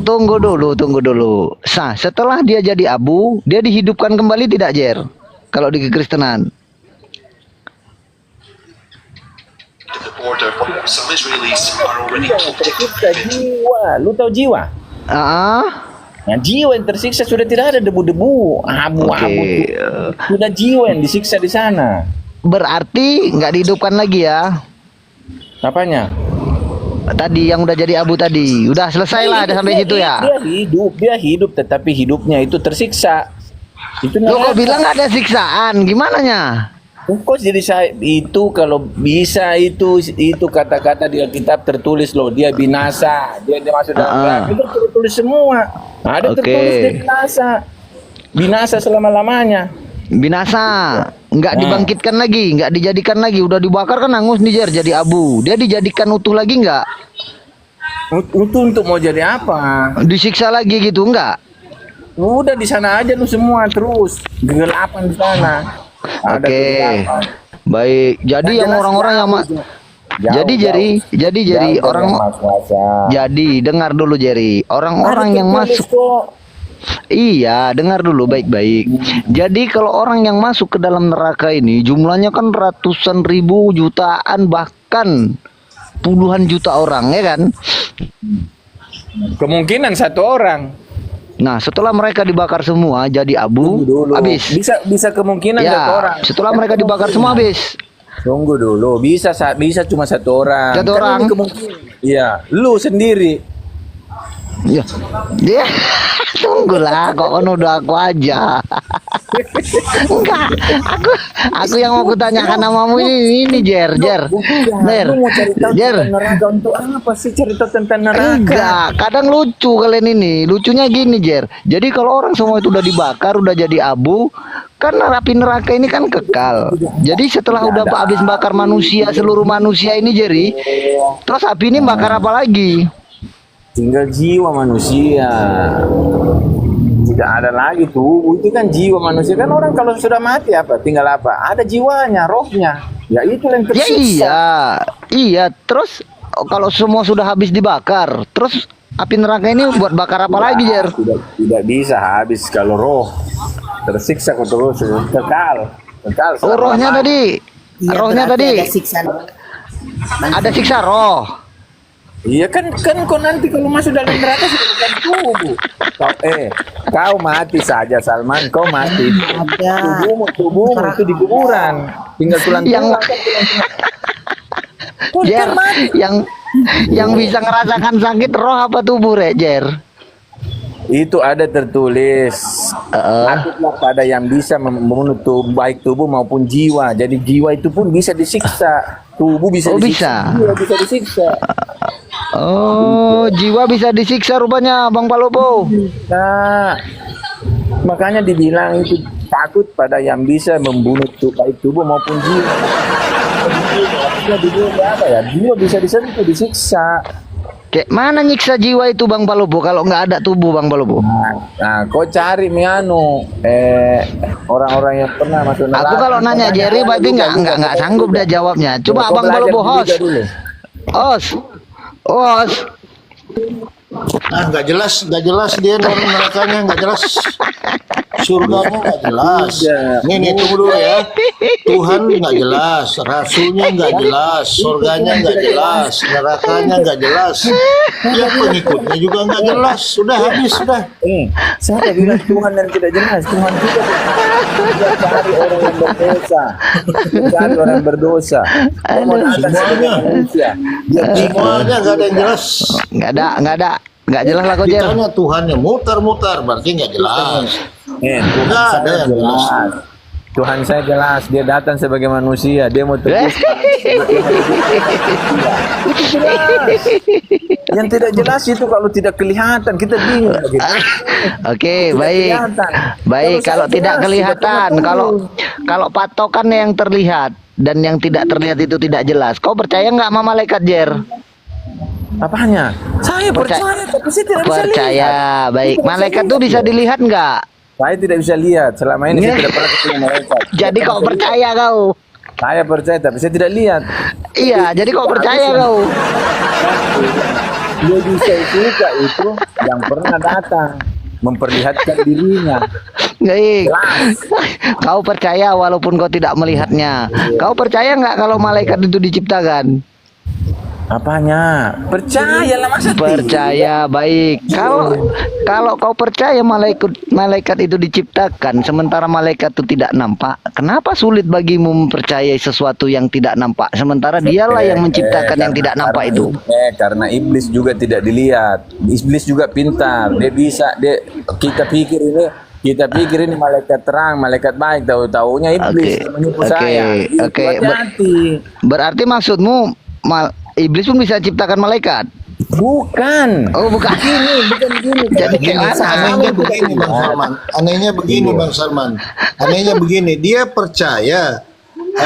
Tunggu dulu. Setelah dia jadi abu, dia dihidupkan kembali tidak, Jer? Kalau di kekristenan. Tersiksa jiwa. Lu tahu jiwa? Nah, jiwa yang tersiksa sudah tidak ada debu-debu, abu-abu. Oke. Sudah jiwa yang disiksa di sana. Berarti nggak dihidupkan lagi ya? Apanya? Tadi yang udah jadi abu tadi, udah selesai lah, ada sampai situ ya. Dia hidup, tetapi hidupnya itu tersiksa. Itu Lo kok bilang nggak ada siksaan? Gimana nya? Kok jadi saya itu kalau bisa itu kata-kata di Alkitab tertulis loh, dia binasa, dia masuk dalam neraka. Itu tertulis semua. Ada tertulis dia binasa selama-lamanya. Binasa, nggak dibangkitkan lagi, nggak dijadikan lagi, udah dibakar kan hangus nih, Jer, jadi abu. Dia dijadikan utuh lagi nggak? Utuh untuk mau jadi apa? Disiksa lagi gitu nggak? Udah di sana aja lu semua terus kegelapan di sana. Ada kegelapan. Baik. Jadi yang orang-orang yang jadi orang jadi dengar dulu, Jerry. Orang-orang yang masuk. Iya, dengar dulu baik-baik. Jadi kalau orang yang masuk ke dalam neraka ini jumlahnya kan ratusan ribu, jutaan, bahkan puluhan juta orang, ya kan? Kemungkinan satu orang. Nah, setelah mereka dibakar semua jadi abu, habis. Bisa kemungkinan satu orang. Setelah mereka dibakar semua habis. Tunggu dulu, bisa cuma satu orang. Satu orang. Iya, lu sendiri. Ya, tunggulah, kok kan udah aku aja. Enggak, aku yang mau kutanyakan namamu ini Jer. Lu mau cari tahu tentang neraka untuk apa sih, cerita tentang neraka? Enggak, kadang lucu kalian ini. Lucunya gini, Jer. Jadi kalau orang semua itu udah dibakar, udah jadi abu, kan api neraka ini kan kekal. Jadi setelah udah habis bakar manusia, seluruh manusia ini, Jerry, terus api ini bakar apa lagi? Tinggal jiwa manusia. Tidak ada lagi tuh. Itu kan jiwa manusia. Kan orang kalau sudah mati apa? Tinggal apa? Ada jiwanya, rohnya. Ya itu yang tersiksa. Ya iya. Terus kalau semua sudah habis dibakar, terus api neraka ini buat bakar apa lagi, Jer? Tidak bisa habis kalau roh tersiksa terus kekal. Oh, rohnya tadi. Rohnya tadi. Ada siksa roh. Iya kan kau nanti kalau masuk dalam neraka sudah bukan tubuh. Kau mati saja, Salman, kau mati. Tubuhmu itu di kuburan. Tinggal tulang-tulang. Yang bisa ngerasakan sakit roh apa tubuh, Jer? Itu ada tertulis. Takutlah pada yang bisa membunuh baik tubuh maupun jiwa. Jadi jiwa itu pun bisa disiksa. Tubuh bisa disiksa. bisa. Jiwa bisa disiksa. Oh, jiwa bisa disiksa rupanya Bang Palopo. Nah, makanya dibilang itu takut pada yang bisa membunuh baik tubuh maupun jiwa. Maksudnya dibilang apa ya? Jiwa bisa disentuh, disiksa. Kayak mana nyiksa jiwa itu Bang Palopo kalau nggak ada tubuh Bang Palopo? Nah, kau cari orang-orang yang pernah masuk neraka. Aku kalau nanya Jerry berarti nggak sanggup dia jawabnya. Coba Kau Bang belajar Palopo juga dulu. Os. Nggak jelas dia nerakanya nggak jelas. Surganya nggak jelas. Nih tunggu dulu ya. Tuhan nggak jelas, Rasulnya nggak jelas, surganya nggak jelas, nerakanya nggak jelas. Ya pengikutnya juga nggak jelas. Sudah habis sudah. Saya bilang Tuhan yang tidak jelas. Tuhan juga cari orang yang berdosa, cari orang yang berdosa. Semuanya nggak ada yang jelas. Nggak jelas lah kok Jer. Ditanya Tuhannya mutar-mutar berarti nggak jelas. Tuhan ada yang jelas. Tuhan saya jelas, dia datang sebagai manusia, dia mau tebus. Yang tidak jelas itu kalau tidak kelihatan, kita bingung. Oke, baik. Baik, kalau tidak kelihatan, kalau patokan yang terlihat dan yang tidak terlihat itu tidak jelas. Kau percaya nggak sama malaikat Jer? Apanya? Saya percaya, tapi saya tidak bisa lihat. Percaya, baik. Malaikat tuh bisa dilihat nggak? Saya tidak bisa lihat. Selama ini saya tidak pernah ketemu malaikat. Jadi kau percaya kau? Saya percaya, tapi saya tidak lihat. Iya, jadi kau percaya kau? Dia bisa suka itu yang pernah datang memperlihatkan dirinya. Baik. Kau percaya walaupun kau tidak melihatnya. Kau percaya nggak kalau malaikat itu diciptakan? Apanya? Percayalah masa Percaya, baik. Kalau kau percaya malaikat itu diciptakan sementara malaikat itu tidak nampak, kenapa sulit bagimu mempercayai sesuatu yang tidak nampak sementara dialah yang menciptakan yang tidak nampak itu? Karena iblis juga tidak dilihat. Iblis juga pintar. Kita pikir ini malaikat terang, malaikat baik, tahu-taunya iblis menipu saya. Oke. Berarti maksudmu iblis pun bisa ciptakan malaikat? Bukan. Oh, bukan. Bukan gini. Jadi kayak Anehnya begini Bang Salman. Anehnya begini, dia percaya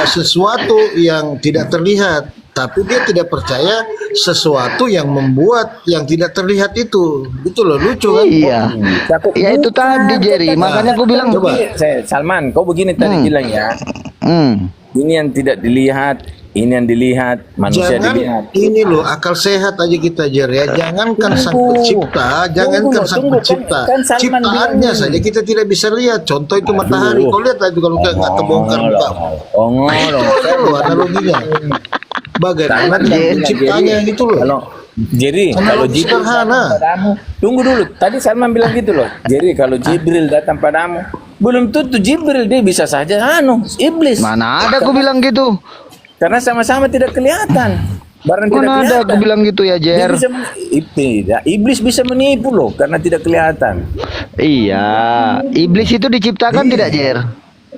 sesuatu yang tidak terlihat, tapi dia tidak percaya sesuatu yang membuat yang tidak terlihat itu. Itu loh lucu kan? Iya. Ya itu tadi Jerry, makanya aku bilang coba. Salman, kau begini tadi bilang ya. Ini yang tidak dilihat, ini yang dilihat, manusia dilihat. Ini loh akal sehat aja kita Jer ya. Jangankan sang pencipta, ciptaannya saja kita tidak bisa lihat. Contoh itu matahari. Kau lihat aja kalau nggak kebongkar buka. Itu loh analoginya. Bagaimana dengan penciptanya gitu loh. Jadi kalau Jibril padamu, tunggu dulu. Tadi Salman bilang gitu loh. Jadi kalau Jibril datang padamu, belum tentu Jibril, dia bisa saja iblis. Mana ada aku bilang gitu? Karena sama-sama tidak kelihatan. Barang tidak Mana ada kelihatan. aku bilang gitu ya Jer? Iblis bisa menipu loh karena tidak kelihatan. Iya, iblis itu diciptakan tidak Jer?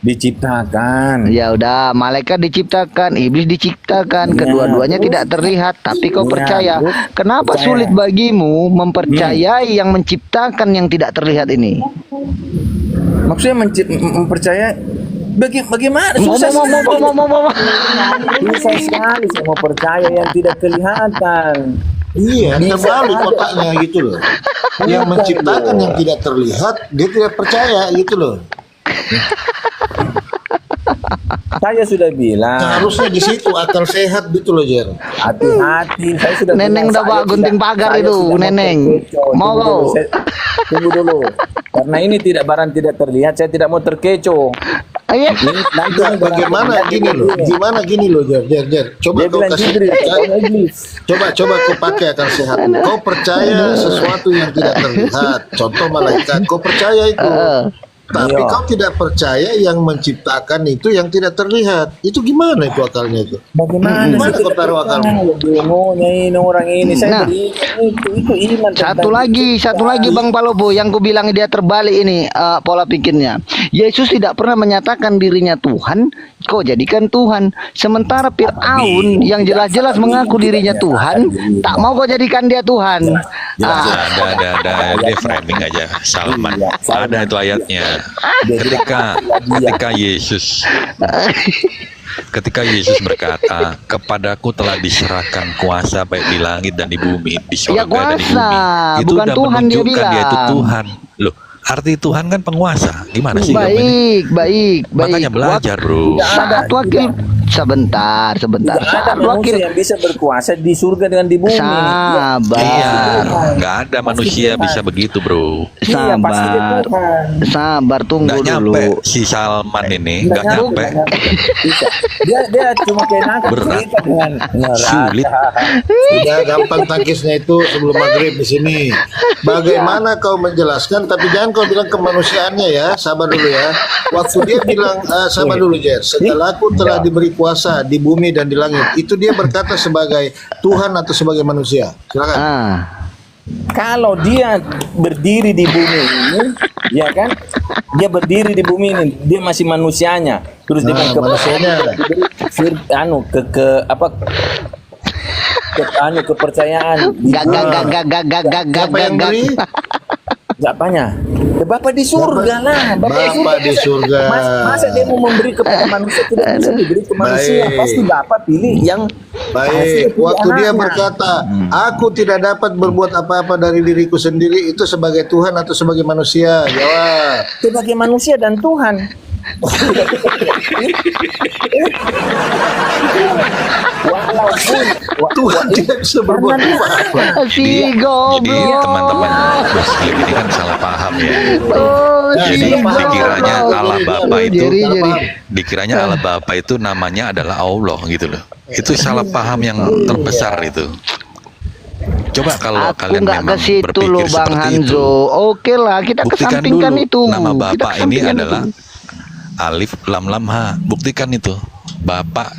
Diciptakan. Ya udah, malaikat diciptakan, iblis diciptakan, kedua-duanya tidak terlihat, tapi kau percaya. Kenapa sulit bagimu mempercayai yang menciptakan yang tidak terlihat ini? Maksudnya mempercaya bagaimana? Susah sekali saya mau percaya yang tidak kelihatan. Iya, terbalik kotaknya gitu loh. Yang menciptakan yang tidak terlihat, dia tidak percaya gitu loh. Saya sudah bilang. Harusnya di situ akal sehat gitu loh Jer. Hati-hati. Saya sudah. Neneng udah bawa gunting pagar itu, Neneng. Mau kau? Tunggu dulu. Karena ini barang tidak terlihat, saya tidak mau terkecoh. Iya. Bagaimana gini loh Jer. Coba kau kasih. Coba kau pakai akal sehat. Kau percaya sesuatu yang tidak terlihat. Contoh malaikat. Kau percaya itu. Tapi Iya. kau tidak percaya yang menciptakan itu yang tidak terlihat. Itu gimana itu akalnya itu? Bagaimana Mana kau taruh akalmu? ini orang ini saya Nah. itu iman Satu tentang- lagi Bang Palobo yang ku bilang dia terbalik ini pola pikirnya. Yesus tidak pernah menyatakan dirinya Tuhan, kok jadikan Tuhan. Sementara Fir'aun yang jelas-jelas mengaku dirinya Tuhan, tak mau kau jadikan dia Tuhan. Ada dia framing aja Salman. Ada itu ayatnya. Ketika Yesus berkata, kepadaku telah diserahkan kuasa baik di langit dan di bumi, di Ya, surga dan di kuasa, bumi. Itu bukan udah Tuhan, dia menunjukkan dia itu bilang. Tuhan. Loh, arti Tuhan kan penguasa. Gimana sih kamu ini? Baik. Makanya belajar, bro. Saat wakil sebentar. Tidak ada Saat manusia wakil yang bisa berkuasa di surga dengan di bumi. sabar. Iya, nggak ada manusia bisa begitu, bro. Iya, pasti dia Sabar. Tuhan. Sabar, tunggu Nggak dulu. nyampe si Salman ini, nggak nyampe. Bisa. Dia cuma kayak Berat. cerita dengan Sulit. Sudah gampang tangkisnya itu sebelum maghrib di sini. Bagaimana kau menjelaskan? Tapi jangan kau bilang kemanusiaannya ya. Sabar dulu ya. Waktu dia bilang sabar dulu Jer. Setelah aku telah diberi kuasa di bumi dan di langit, itu dia berkata sebagai Tuhan atau sebagai manusia? Silakan. Kalau dia berdiri di bumi ini, ya kan? Dia berdiri di bumi ini, dia masih manusianya. Terus dia Nah, bilang manusianya. kepercayaan. Siapa yang beri? Apanya? Bapak di surga lah. Bapak di surga. Masa dia mau memberi kepada manusia, tidak bisa diberi ke manusia. Baik. Pasti Bapak pilih yang Baik, pasti waktu dia anaknya. berkata, aku tidak dapat berbuat apa-apa dari diriku sendiri, itu sebagai Tuhan atau sebagai manusia? Jawab. sebagai manusia dan Tuhan. Walaupun Tuhan tidak bisa berbuat apa-apa. Si Jadi goblok. teman-teman muslim ini kan salah paham ya. Oh, Jadi si dikiranya goblok. Allah Bapa itu Jadi. dikiranya Allah Bapa itu namanya adalah Allah gitu loh. Itu salah paham yang terbesar itu. Coba kalau Aku kalian nggak ke memang situ berpikir loh Bang seperti Hanzo. itu, Oke lah, kita buktikan kesampingkan dulu itu. nama Kita Bapak ini kesampingkan adalah itu. Alif Lam Lam Ha. Buktikan itu. Bapak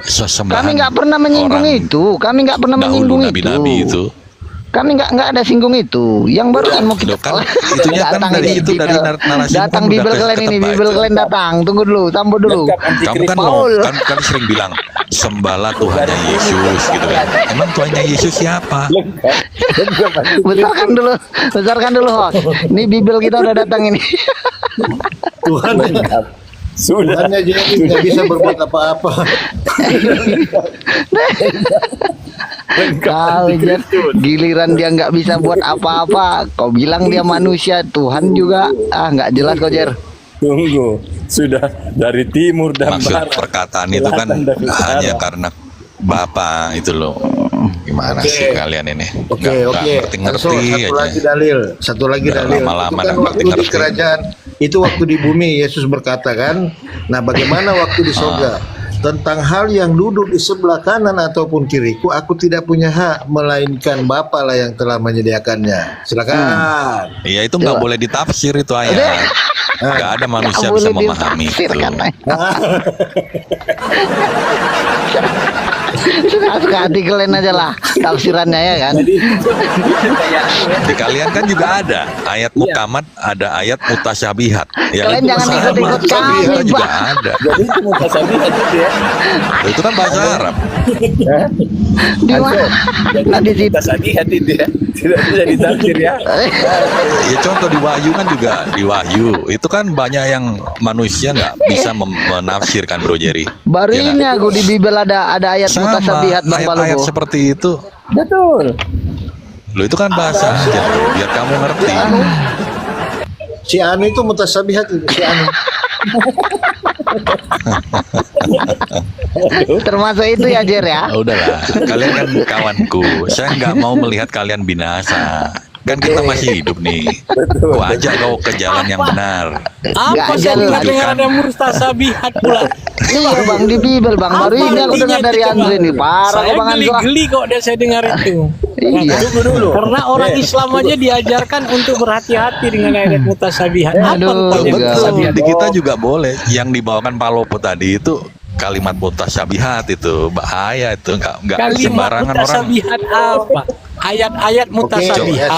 sesembahan Kami nggak pernah menyinggung orang itu. Kami nggak pernah dahulu menyinggung nabi-nabi itu. Kami nggak ada singgung itu. Yang barusan mau kita Loh, kan itunya kan datang dari ini, itu, dari Bibel. narasi datang kan Bibel udah kalian ini, ketebak Bibel itu. kalian datang. Tunggu dulu, sambut dulu. Kamu kan Paul. kan sering bilang sembahlah Tuhannya Yesus gitu kan. Emang Tuhannya Yesus siapa? Besarkan dulu host. Ini Bibel kita udah datang ini. Tuhan Sudah. Tuhannya jadi tidak bisa berbuat apa-apa. Tahu Jet, giliran dia nggak bisa buat apa-apa. Kau bilang dia manusia, Tuhan juga nggak jelas kok Jer. Tunggu, sudah dari timur dan Maksud barat. perkataan itu kan Selatan dan utara. hanya karena Bapak itu loh. Gimana Oke. sih kalian ini? Oke, Nggak oke. ngerti-ngerti Satu aja. lagi dalil, satu lagi Udah dalil. lama-lama Itu kan nggak waktu di ngerti-ngerti. kerajaan, itu waktu di bumi Yesus berkata kan. Nah, bagaimana waktu di surga? Tentang hal yang duduk di sebelah kanan ataupun kiriku, aku tidak punya hak, melainkan Bapa lah yang telah menyediakannya. Silakan. Iya itu nggak boleh ditafsir itu ayat. Nggak ada manusia Nggak bisa boleh memahami ditafsir, itu. katanya. Suka hati kalian aja lah tafsirannya ya kan. Di kalian kan juga ada ayat mukamat, ada ayat mutasyabihat. Ya, Kalian itu jangan sama. ikut-ikut kami, Kita juga Pak. ada. Jadi itu mutasabihat itu ya. Itu kan bahasa Arab. Di mana? Nah, di situ. Mutasabihat itu ya. Tidak bisa ditafsir ya. Ya contoh di Wahyu kan juga di Wahyu itu kan banyak yang manusia nggak bisa menafsirkan Bro Jerry. Baru Ya ini nggak? aku di Bibel ada ayat Sama mutasabihat Bang ayat-ayat Palobo. seperti itu. Betul. Lo itu kan bahasa aja bro, biar kamu ngerti. Si Anu itu mutasabihat itu, si Anu. Termasuk itu ya Jer ya. Ah, udahlah, kalian kan kawanku. Saya nggak mau melihat kalian binasa. Kan kita masih hidup nih. Aku ajak kau ke jalan yang benar. Apa Nggak saya jelas. dengar ada mustasabihat pula? Iya Bang di Bibel Bang. Baru Apa ini aku dengar artinya dari itu, Andre Bang? nih. Parah Saya kok Bang Andre. geli-geli kok dia saya dengar itu. Iya. Tunggu dulu. Karena orang Islam aja diajarkan untuk berhati-hati dengan ayat mutasabihat. Apa Aduh, rupanya betul. mutasabihat? Di kita juga boleh. Yang dibawakan Pak Lopo tadi itu kalimat mutasyabihat, itu bahaya, itu nggak Kalimat sembarangan orang. mutasabihat apa? Ayat-ayat Oke, mutasabihat.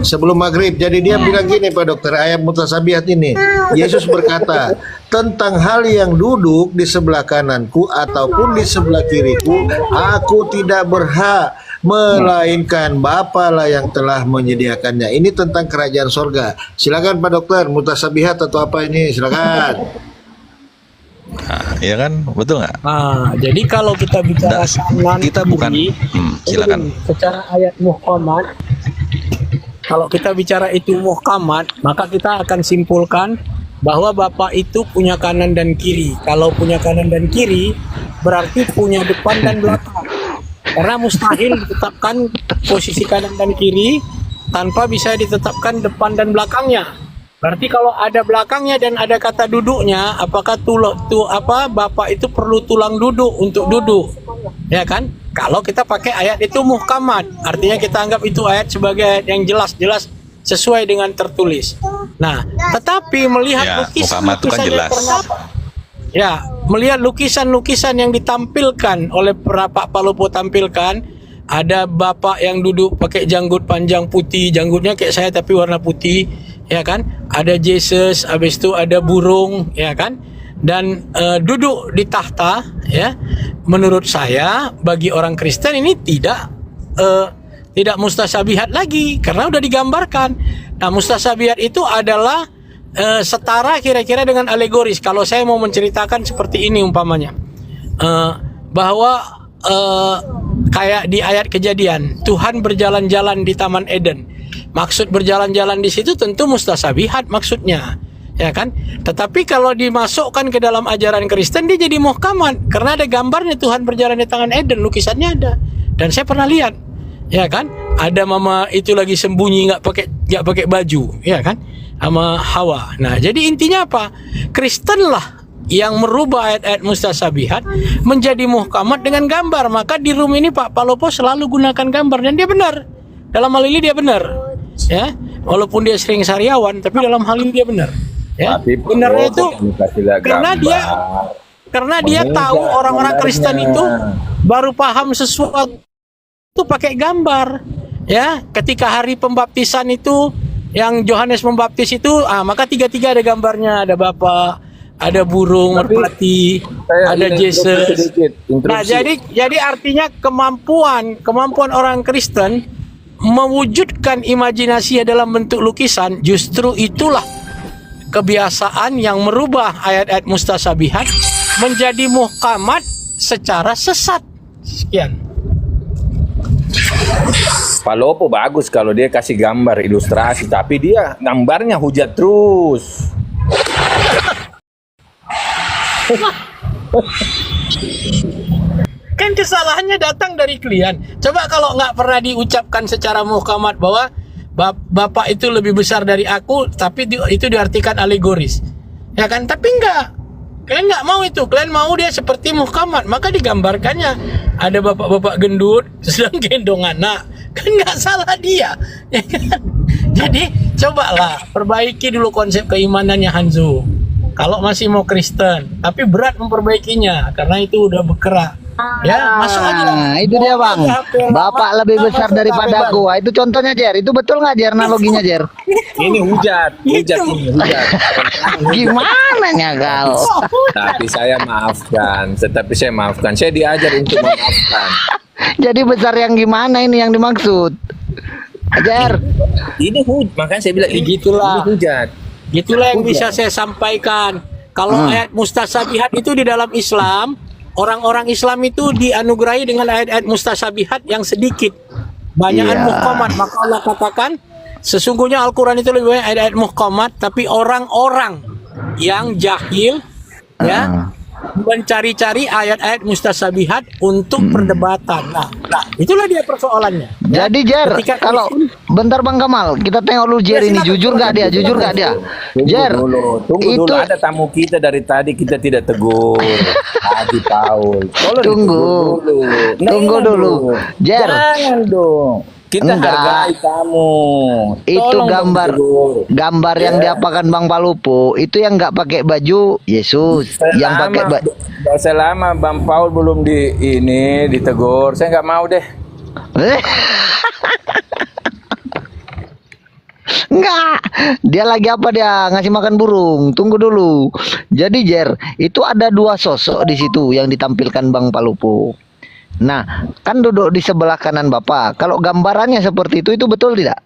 sebelum maghrib. Jadi dia bilang gini Pak Dokter, ayat mutasabihat ini. Yesus berkata, tentang hal yang duduk di sebelah kananku ataupun di sebelah kiriku, aku tidak berhak, melainkan Bapa lah yang telah menyediakannya. Ini tentang kerajaan sorga. Silakan Pak Dokter, mutasabihat atau apa ini? Silakan. Nah, ya kan, betul nggak? Nah, jadi kalau kita bicara kanan Kita bukan. kiri, Silakan. secara ayat muhkamat, kalau kita bicara itu muhkamat, maka kita akan simpulkan bahwa Bapa itu punya kanan dan kiri. Kalau punya kanan dan kiri, berarti punya depan dan belakang. Karena mustahil ditetapkan posisi kanan dan kiri tanpa bisa ditetapkan depan dan belakangnya. Berarti kalau ada belakangnya dan ada kata duduknya, apakah Bapak itu perlu tulang duduk untuk duduk? Ya kan? Kalau kita pakai ayat itu muhkamat, artinya kita anggap itu ayat sebagai ayat yang jelas sesuai dengan tertulis. Nah, tetapi melihat Ya, muhkamat itu kan jelas. Ya, melihat lukisan-lukisan yang ditampilkan oleh Pak Palopo tampilkan, ada bapak yang duduk pakai janggut panjang putih, janggutnya kayak saya tapi warna putih, ya kan? Ada Yesus, habis itu ada burung, ya kan? Dan duduk di tahta, ya. Menurut saya bagi orang Kristen ini tidak mustasabihat lagi karena udah digambarkan. Nah, mustasabihat itu adalah setara kira-kira dengan alegoris. Kalau saya mau menceritakan seperti ini umpamanya, bahwa kayak di ayat Kejadian, Tuhan berjalan-jalan di Taman Eden. Maksud berjalan-jalan di situ tentu mustasabihat maksudnya, ya kan? Tetapi kalau dimasukkan ke dalam ajaran Kristen dia jadi muhkamat karena ada gambarnya Tuhan berjalan di Taman Eden, lukisannya ada. Dan saya pernah lihat, ya kan? Ada mama itu lagi sembunyi nggak pakai baju, ya kan? Sama Hawa. Nah, jadi intinya apa? Kristen lah yang merubah ayat-ayat mustasabihat menjadi muhkamat dengan gambar. Maka di room ini Pak Palopo selalu gunakan gambar dan dia benar. Dalam hal ini dia benar. Ya, walaupun dia sering sariawan tapi dalam hal ini dia benar. Ya. Tapi Benarnya itu karena dia tahu orang-orang Kristen itu baru paham sesuatu itu pakai gambar. Ya, ketika hari pembaptisan itu yang Yohanes membaptis itu, maka tiga-tiga ada gambarnya, ada Bapa, ada burung merpati, ada Yesus. Nah, jadi artinya kemampuan orang Kristen mewujudkan imajinasi dalam bentuk lukisan, justru itulah kebiasaan yang merubah ayat-ayat mustasabihat menjadi muhkamat secara sesat. Sekian. Palopo bagus kalau dia kasih gambar ilustrasi, tapi dia gambarnya hujat terus. Kan kesalahannya datang dari klien. Coba kalau nggak pernah diucapkan secara muhkamat bahwa Bapak itu lebih besar dari aku, tapi itu diartikan alegoris, ya kan? Tapi enggak, kalian nggak mau itu, kalian mau dia seperti muhkamat, maka digambarkannya ada bapak-bapak gendut sedang gendong anak, kan nggak salah dia, ya kan? Jadi cobalah perbaiki dulu konsep keimanannya Hanzo. Kalau masih mau Kristen, tapi berat memperbaikinya karena itu udah bergerak. Ya, masuk aja. Itu dia Bang. Bapak lebih besar daripada aku. Itu contohnya Jer. Itu betul nggak Jer analoginya Jer? Ini hujat ini hujat. Gimana kau? Tapi saya maafkan. Saya diajar untuk memaafkan. Jadi besar yang gimana ini yang dimaksud? Jer. Ini makanya saya bilang Gitulah. ini hujat. Gitulah yang bisa saya sampaikan. Kalau ayat mustasabihat itu di dalam Islam, orang-orang Islam itu dianugerahi dengan ayat-ayat mustasabihat yang sedikit. Banyakan muhkamat. Maka Allah katakan, sesungguhnya Al-Quran itu lebih banyak ayat-ayat muhkamat, tapi orang-orang yang jahil, ya, mencari-cari ayat-ayat mustasabihat untuk perdebatan. Nah, itulah dia persoalannya. Jadi Jer, kalau bentar Bang Kamal, kita tengok lu Jer ini jujur gak dia? Jujur gak dia? Jer, Tunggu itu dulu, ada tamu kita dari tadi kita tidak tegur. Haji Paul. Tolong Tunggu. ditegur dulu. Tunggu Jangan dulu. Jer. Jangan dong. Kita Enggak. hargai tamu. itu Tolong dong ditegur. gambar yang diapakan Bang Palupo itu yang nggak pakai baju Yesus, yang pakai baju. Selama Bang Paul belum ditegur, saya nggak mau deh. Enggak, dia lagi apa dia ngasih makan burung. Tunggu dulu. Jadi Jer, itu ada dua sosok di situ yang ditampilkan Bang Palupo. Nah, kan duduk di sebelah kanan Bapak. Kalau gambarannya seperti itu betul tidak?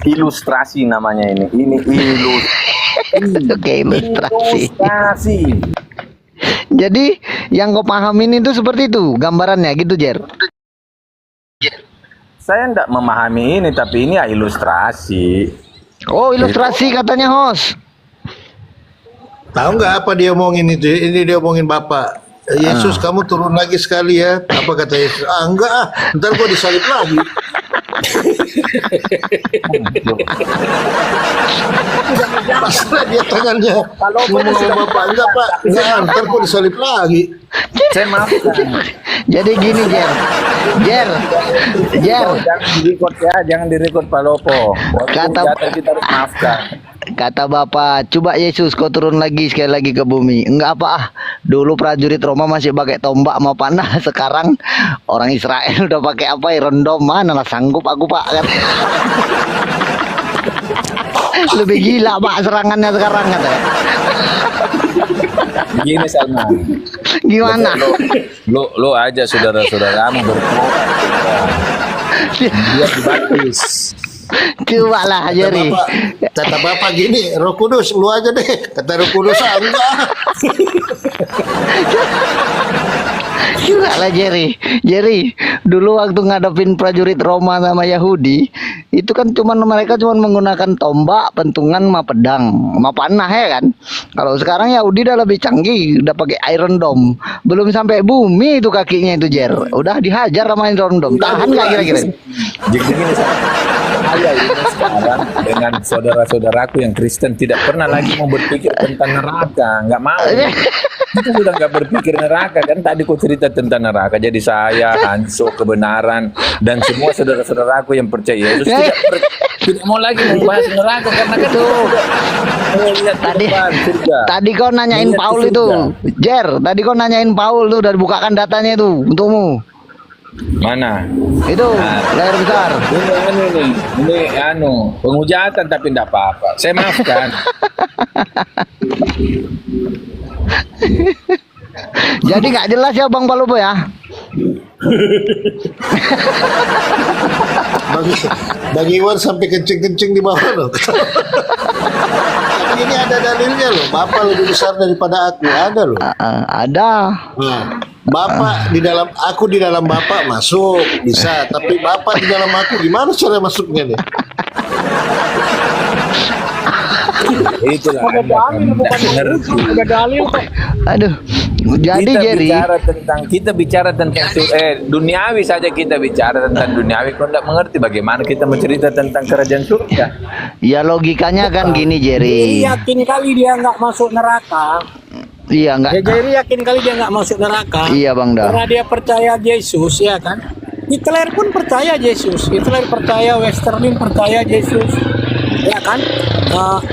Ilustrasi namanya ini. Ini Oke, ilustrasi. ilustrasi. Jadi yang kau pahamin itu seperti itu gambarannya gitu Jer. Saya tidak memahami ini, tapi ini ya ilustrasi. Oh, ilustrasi katanya host. Tahu nggak apa dia omongin itu? Ini dia omongin Bapak. Yesus, kamu turun lagi sekali ya. Apa kata Yesus? Enggak ah, ntar gua disalib lagi. Pasrah dia tangannya. Ngomong sama Bapak, enggak Pak, enggak, ntar gua disalib lagi. Saya maafkan. Jadi gini Jer. Jangan direkod ya, jangan direkod Pak Lopo. Kita harus maafkan. Kata Bapak, coba Yesus kau turun lagi sekali lagi ke bumi. Enggak apa ah. Dulu prajurit Roma masih pakai tombak sama panah. Sekarang orang Israel udah pakai apa? Iron Dome. Mana lah sanggup aku Pak. Lebih gila Pak serangannya sekarang kata. Gini Salma. Gimana? Lo aja saudara-saudaramu bertobat. Dia dibaptis. Coba lah Jerry. Kata Bapak gini, Roh Kudus lu aja deh. Kata Roh Kudus enggak. Coba lah Jerry. Dulu waktu ngadepin prajurit Roma sama Yahudi, itu kan mereka cuma menggunakan tombak, pentungan, sama pedang, sama panah ya kan. Kalau sekarang Yahudi udah lebih canggih, udah pakai Iron Dome. Belum sampai bumi itu kakinya itu Jer. Udah dihajar sama Iron Dome. Tahan nggak kira-kira? Jadi gini saya ini sekarang dengan saudara-saudaraku yang Kristen tidak pernah lagi mau berpikir tentang neraka, nggak mau. Kita sudah nggak berpikir neraka kan, tadi ku cerita tentang neraka. Jadi saya, Hanso, kebenaran dan semua saudara-saudaraku yang percaya Yesus tidak mau lagi membahas neraka karena kan tadi kau nanyain Paul itu, Jer. Tadi kau nanyain Paul tuh, udah bukakan datanya itu untukmu. Mana? Itu layar besar. Ini penghujatan tapi tidak apa-apa. Saya maafkan. Jadi nggak jelas ya Bang Palupo ya. Bang Iwan sampai kencing-kencing di bawah loh. Tapi ini ada dalilnya loh. Bapak lebih besar daripada aku. Ada loh. Ada. Nah, Bapak di dalam aku, di dalam Bapak masuk bisa, tapi Bapak di dalam aku gimana cara masuknya nih? Itulah Ada dalil kok. Aduh. Jadi Jerry, kita bicara tentang duniawi saja, kita bicara tentang duniawi. Kau tidak mengerti bagaimana kita mencerita tentang kerajaan surga. ya logikanya kan gini Jerry. Jerry yakin kali dia nggak masuk neraka. Iya nggak. Jerry yakin kali dia nggak masuk neraka. Iya Bang Dah. Karena dia percaya Yesus ya kan. Hitler pun percaya Yesus. Hitler percaya, Westerlin percaya Yesus. Ya kan,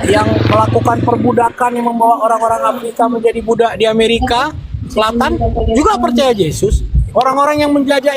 yang melakukan perbudakan, yang membawa orang-orang Afrika menjadi budak di Amerika Selatan juga percaya Yesus. Orang-orang yang menjajah